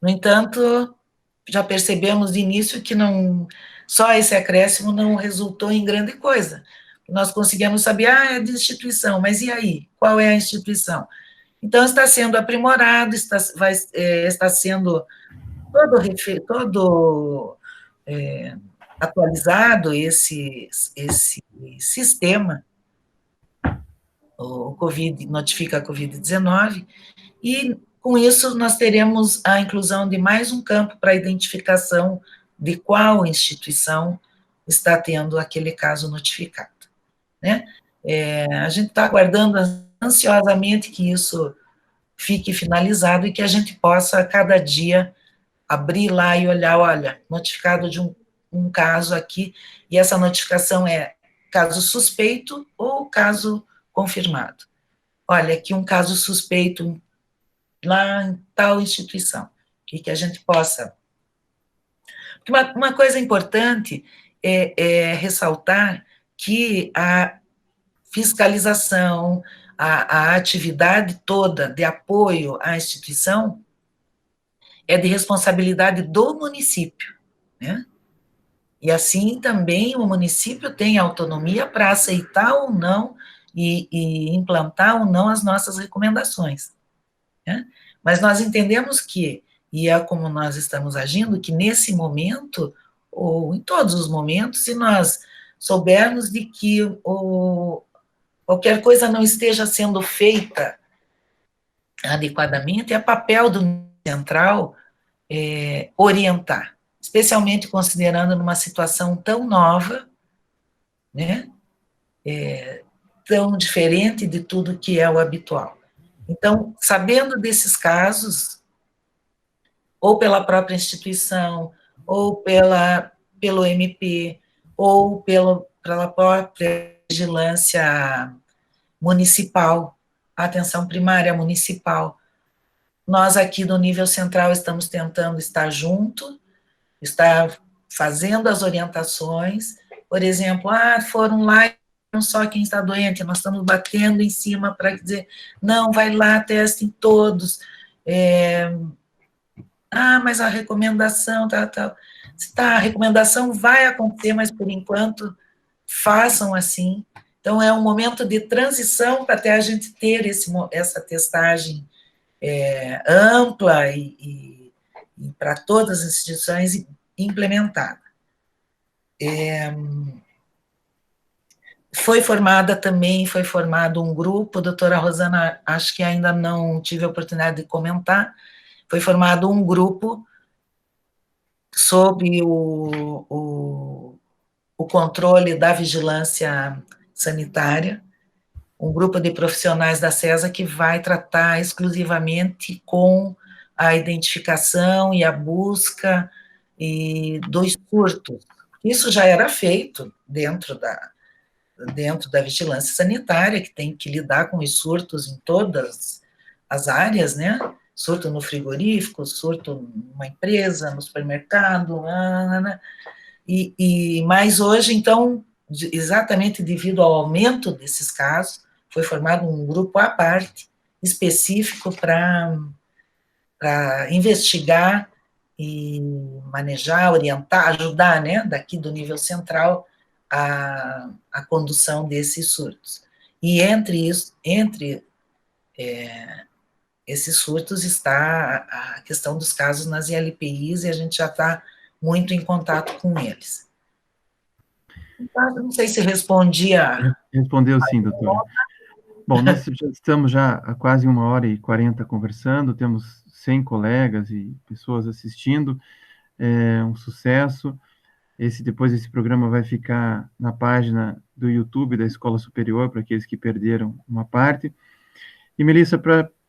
S4: No entanto, já percebemos de início que só esse acréscimo não resultou em grande coisa. Nós conseguimos saber, é de instituição, mas e aí? Qual é a instituição? Então, está sendo aprimorado, está sendo todo atualizado esse sistema, o Notifica Covid-19, e com isso nós teremos a inclusão de mais um campo para a identificação de qual instituição está tendo aquele caso notificado, né? A gente está aguardando ansiosamente que isso fique finalizado e que a gente possa, a cada dia, abrir lá e olhar, olha, notificado de um caso aqui, e essa notificação é caso suspeito ou caso confirmado. Olha, aqui um caso suspeito lá em tal instituição, e que a gente possa... Uma coisa importante é ressaltar que a fiscalização, a atividade toda de apoio à instituição é de responsabilidade do município, né? E assim também o município tem autonomia para aceitar ou não e implantar ou não as nossas recomendações, né? Mas nós entendemos que, e é como nós estamos agindo, que nesse momento, ou em todos os momentos, se nós soubermos de que qualquer coisa não esteja sendo feita adequadamente, é papel do central orientar, especialmente considerando numa situação tão nova, né, tão diferente de tudo que é o habitual. Então, sabendo desses casos, ou pela própria instituição, ou pelo MP, ou pela própria vigilância municipal, a atenção primária municipal, nós aqui do nível central estamos tentando estar junto, estar fazendo as orientações, por exemplo, foram lá e não só quem está doente, nós estamos batendo em cima para dizer, não, vai lá, testem todos, mas a recomendação, a recomendação vai acontecer, mas por enquanto, façam assim. Então, é um momento de transição para até a gente ter essa testagem ampla e para todas as instituições implementada. Foi formado um grupo, doutora Rosana, acho que ainda não tive a oportunidade de comentar, foi formado um grupo sob o controle da vigilância sanitária, um grupo de profissionais da CESA que vai tratar exclusivamente com a identificação e a busca dos surtos. Isso já era feito dentro da vigilância sanitária, que tem que lidar com os surtos em todas as áreas, né? Surto no frigorífico, surto numa empresa, no supermercado, mas hoje, então, exatamente devido ao aumento desses casos, foi formado um grupo à parte, específico para investigar e manejar, orientar, ajudar, né, daqui do nível central, a condução desses surtos. E entre esses surtos está a questão dos casos nas ILPIs, e a gente já está muito em contato com eles. Então, não sei se respondia.
S1: Respondeu sim, doutora. Bom, nós estamos já há quase 1h40 conversando, temos 100 colegas e pessoas assistindo, é um sucesso. Depois esse programa vai ficar na página do YouTube da Escola Superior, para aqueles que perderam uma parte. E, Melissa,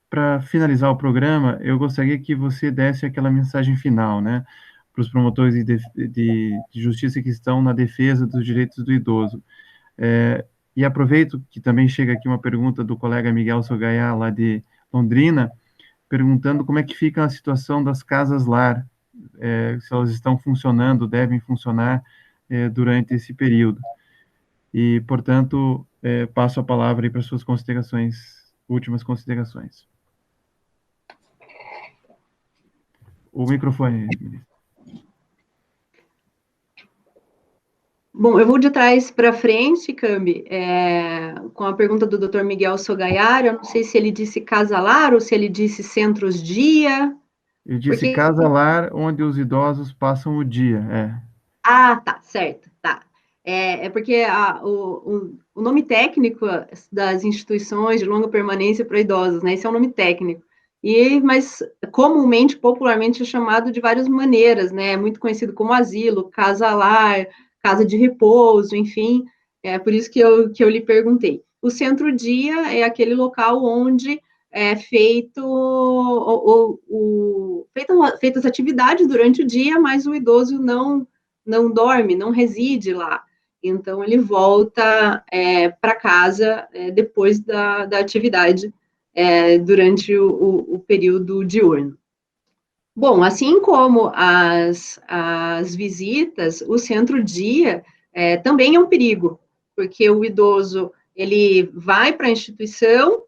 S1: para finalizar o programa, eu gostaria que você desse aquela mensagem final, né, para os promotores de justiça que estão na defesa dos direitos do idoso. E aproveito que também chega aqui uma pergunta do colega Miguel Sogaiá, lá de Londrina, perguntando como é que fica a situação das casas-lar, se elas estão funcionando, devem funcionar durante esse período. E, portanto, passo a palavra aí para suas últimas considerações. O microfone, Melissa.
S3: Bom, eu vou de trás para frente, Cambi, com a pergunta do Dr. Miguel Sogaiar. Eu não sei se ele disse casa-lar ou se ele disse centros-dia.
S1: Ele disse casa-lar, onde os idosos passam o dia,
S3: tá, certo, tá. Porque o nome técnico das instituições de longa permanência para idosos, né? Esse é o nome técnico. Mas comumente, popularmente, é chamado de várias maneiras, né? É muito conhecido como asilo, casa-lar, casa de repouso, enfim. É por isso que eu lhe perguntei. O centro-dia é aquele local onde é feito feitas atividades durante o dia, mas o idoso não dorme, não reside lá. Então, ele volta para casa depois da atividade durante o período diurno. Bom, assim como as visitas, o centro-dia também é um perigo, porque o idoso, ele vai para a instituição,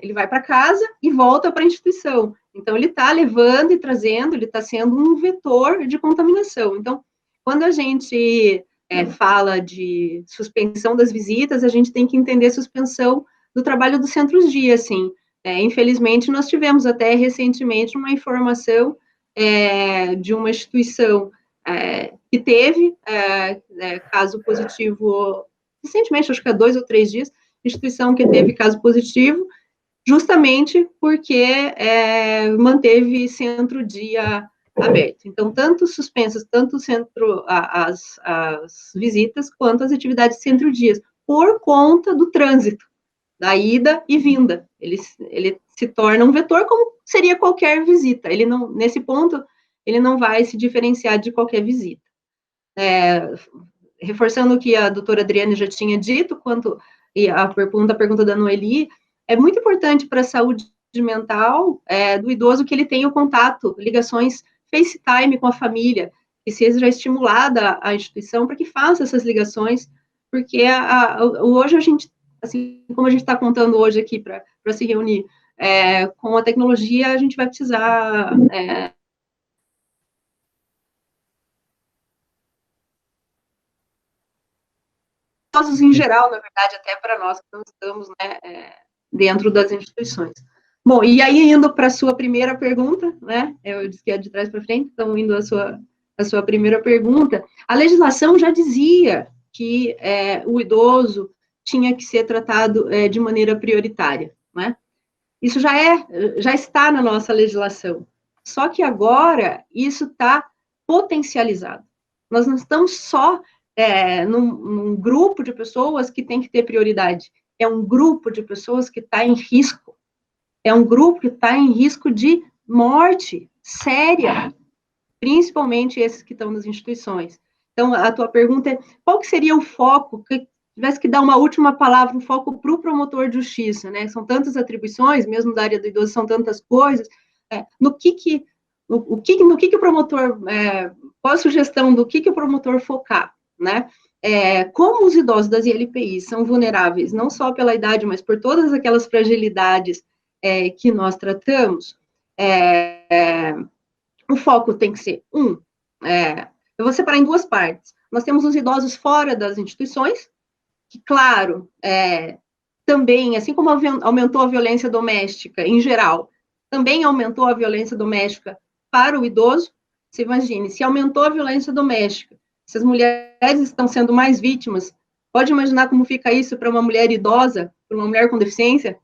S3: ele vai para casa e volta para a instituição. Então, ele está levando e trazendo, ele está sendo um vetor de contaminação. Então, quando a gente fala de suspensão das visitas, a gente tem que entender a suspensão do trabalho dos centros-dia, assim. Infelizmente, nós tivemos até recentemente uma informação de uma instituição que teve caso positivo, recentemente, acho que há 2 ou 3 dias, instituição que teve caso positivo, justamente porque manteve centro-dia aberto. Então, tanto suspensas, tanto as visitas, quanto as atividades centro-dias, por conta do trânsito, da ida e vinda. Ele se torna um vetor como seria qualquer visita. Ele não, nesse ponto, ele não vai se diferenciar de qualquer visita. Reforçando o que a doutora Adriane já tinha dito, e a pergunta da Noeli, é muito importante para a saúde mental do idoso que ele tenha o contato, ligações FaceTime com a família, que seja estimulada a instituição para que faça essas ligações, porque hoje a gente, assim como a gente está contando hoje aqui para se reunir, com a tecnologia, a gente vai precisar idosos em geral, na verdade, até para nós que não estamos, né, dentro das instituições. Bom, e aí, indo para a sua primeira pergunta, né, eu disse que é de trás para frente, então, indo à sua primeira pergunta, a legislação já dizia que o idoso tinha que ser tratado de maneira prioritária, né? Isso já está na nossa legislação, só que agora isso está potencializado. Nós não estamos só num grupo de pessoas que tem que ter prioridade, é um grupo de pessoas que está em risco, é um grupo que está em risco de morte séria, principalmente esses que estão nas instituições. Então, a tua pergunta é, qual que seria o foco, que tivesse que dar uma última palavra, um foco para o promotor de justiça, né? São tantas atribuições, mesmo da área do idoso, são tantas coisas, no que o promotor, qual a sugestão do que o promotor focar, né? Como os idosos das ILPIs são vulneráveis, não só pela idade, mas por todas aquelas fragilidades que nós tratamos, o foco tem que ser, eu vou separar em duas partes. Nós temos os idosos fora das instituições, que, claro, também, assim como aumentou a violência doméstica em geral, também aumentou a violência doméstica para o idoso. Você imagine, se aumentou a violência doméstica, se as mulheres estão sendo mais vítimas, pode imaginar como fica isso para uma mulher idosa, para uma mulher com deficiência?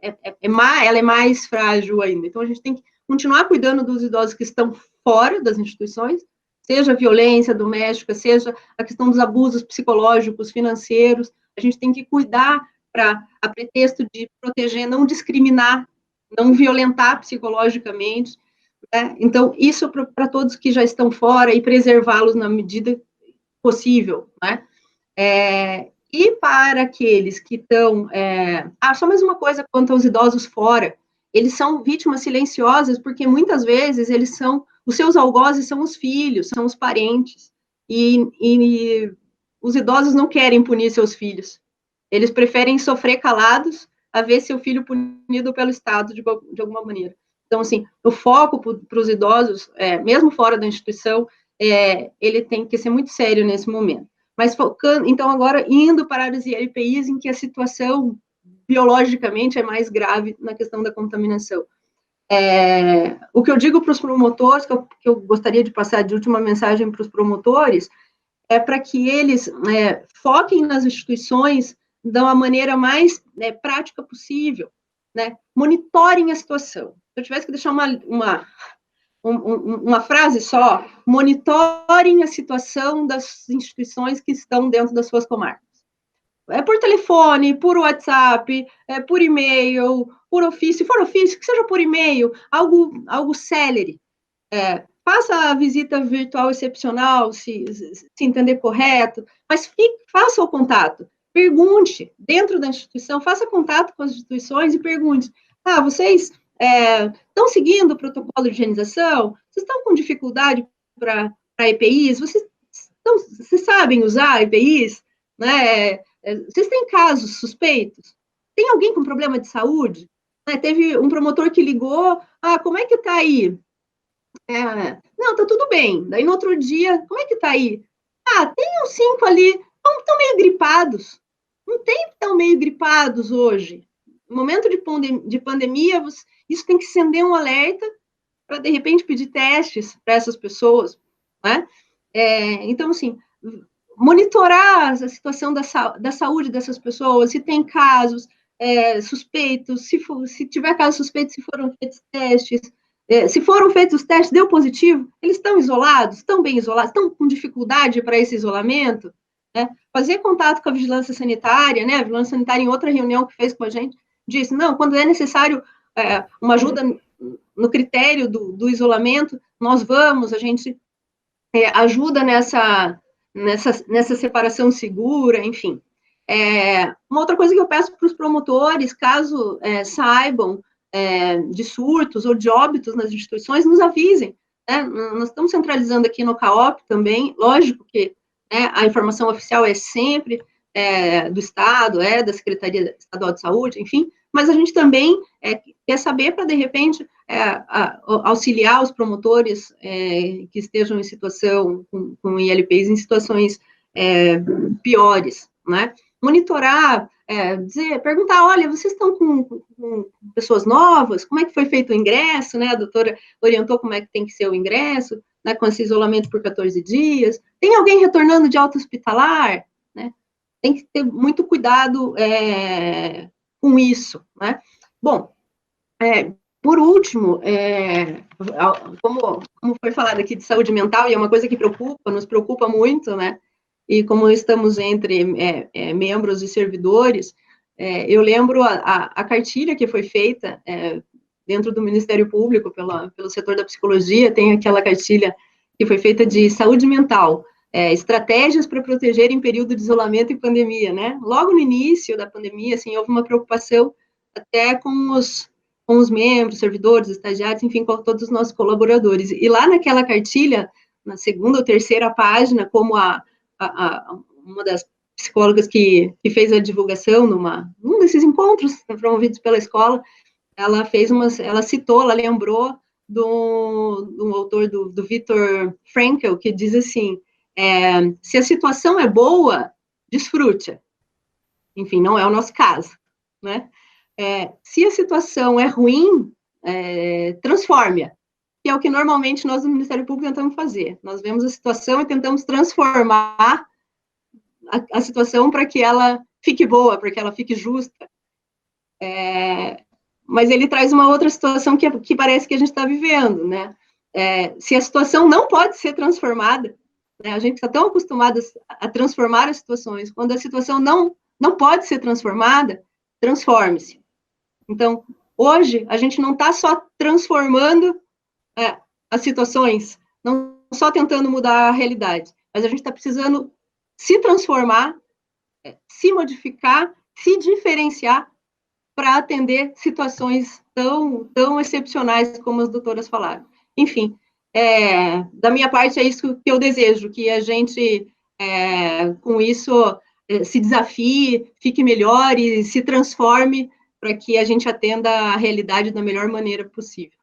S3: Ela é mais frágil ainda. Então, a gente tem que continuar cuidando dos idosos que estão fora das instituições, seja a violência doméstica, seja a questão dos abusos psicológicos, financeiros, a gente tem que cuidar a pretexto de proteger, não discriminar, não violentar psicologicamente, né? Então, isso para todos que já estão fora e preservá-los na medida possível, né? E para aqueles que estão... só mais uma coisa quanto aos idosos fora, eles são vítimas silenciosas porque muitas vezes os seus algozes são os filhos, são os parentes, e os idosos não querem punir seus filhos, eles preferem sofrer calados a ver seu filho punido pelo Estado de alguma maneira. Então, assim, o foco para os idosos, mesmo fora da instituição, ele tem que ser muito sério nesse momento. Mas focando, então, agora indo para as ILPIs em que a situação biologicamente é mais grave na questão da contaminação. O que eu digo para os promotores, que eu gostaria de passar de última mensagem para os promotores, é para que eles foquem nas instituições da maneira mais prática possível, né? Monitorem a situação. Se eu tivesse que deixar uma frase só, monitorem a situação das instituições que estão dentro das suas comarcas. Por telefone, por WhatsApp, por e-mail, por ofício, se for ofício, que seja por e-mail, algo célere. Faça a visita virtual excepcional, se entender correto, mas faça o contato, pergunte dentro da instituição, faça contato com as instituições e pergunte, vocês estão seguindo o protocolo de higienização? Vocês estão com dificuldade para EPIs? Vocês sabem usar EPIs? Né? Vocês têm casos suspeitos? Tem alguém com problema de saúde? Teve um promotor que ligou, como é que está aí? Não, tá tudo bem. Daí, no outro dia, como é que tá aí? Tem uns 5 ali, estão meio gripados. Não tem que estão meio gripados hoje. No momento de pandemia, isso tem que acender um alerta para, de repente, pedir testes para essas pessoas, né? Então, assim, monitorar a situação da saúde dessas pessoas, se tem casos, suspeitos, se tiver caso suspeito, se foram feitos testes, se foram feitos os testes, deu positivo, eles estão isolados, estão bem isolados, estão com dificuldade para esse isolamento, né? Fazer contato com a vigilância sanitária, né? A vigilância sanitária, em outra reunião que fez com a gente, disse, não, quando é necessário uma ajuda no critério do isolamento, nós vamos, a gente ajuda nessa separação segura, enfim. Uma outra coisa que eu peço para os promotores, caso saibam de surtos ou de óbitos nas instituições, nos avisem, né? Nós estamos centralizando aqui no CAOP também, lógico que a informação oficial é sempre do Estado, da Secretaria Estadual de Saúde, enfim, mas a gente também quer saber para, de repente, auxiliar os promotores que estejam em situação, com ILPs em situações piores, né? Monitorar, perguntar, olha, vocês estão com pessoas novas? Como é que foi feito o ingresso, né? A doutora orientou como é que tem que ser o ingresso, né, com esse isolamento por 14 dias. Tem alguém retornando de alta hospitalar, né? Tem que ter muito cuidado com isso, né? Bom, por último, como foi falado aqui de saúde mental, e é uma coisa que nos preocupa muito, né? E como estamos entre membros e servidores, eu lembro a cartilha que foi feita dentro do Ministério Público, pelo setor da psicologia, tem aquela cartilha que foi feita de saúde mental, estratégias para proteger em período de isolamento e pandemia, né? Logo no início da pandemia, assim, houve uma preocupação até com os membros, servidores, estagiários, enfim, com todos os nossos colaboradores. E lá naquela cartilha, na segunda ou terceira página, como uma das psicólogas que fez a divulgação num desses encontros promovidos pela escola, ela citou, ela lembrou do autor do Viktor Frankl, que diz assim, se a situação é boa, desfrute. Enfim, não é o nosso caso, né? Se a situação é ruim, transforme-a, que é o que normalmente nós do Ministério Público tentamos fazer. Nós vemos a situação e tentamos transformar a situação para que ela fique boa, para que ela fique justa. Mas ele traz uma outra situação que parece que a gente está vivendo, né? Se a situação não pode ser transformada, né? A gente está tão acostumado a transformar as situações, quando a situação não pode ser transformada, transforme-se. Então, hoje, a gente não está só transformando as situações, não só tentando mudar a realidade, mas a gente está precisando se transformar, se modificar, se diferenciar para atender situações tão excepcionais como as doutoras falaram. Enfim, da minha parte é isso que eu desejo, que a gente, com isso, se desafie, fique melhor e se transforme para que a gente atenda a realidade da melhor maneira possível.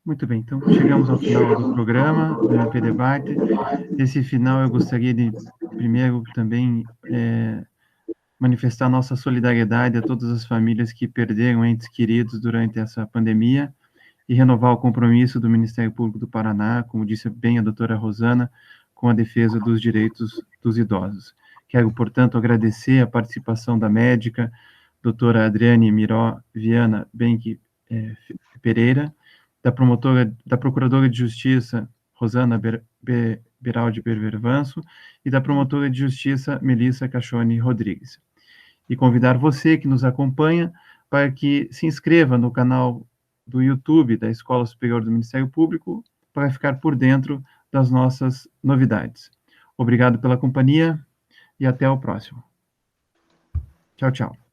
S1: Muito bem, então chegamos ao final do programa, do MP Debate. Nesse final, eu gostaria de, primeiro, também manifestar nossa solidariedade a todas as famílias que perderam entes queridos durante essa pandemia e renovar o compromisso do Ministério Público do Paraná, como disse bem a doutora Rosana, com a defesa dos direitos dos idosos. Quero, portanto, agradecer a participação da médica, doutora Adriane Miró Viana Benck Pereira, da Procuradora de Justiça, Rosana Beraldi Bervervanço, e da Promotora de Justiça, Melissa Cachone Rodrigues. E convidar você que nos acompanha para que se inscreva no canal do YouTube da Escola Superior do Ministério Público para ficar por dentro das nossas novidades. Obrigado pela companhia e até o próximo. Tchau, tchau.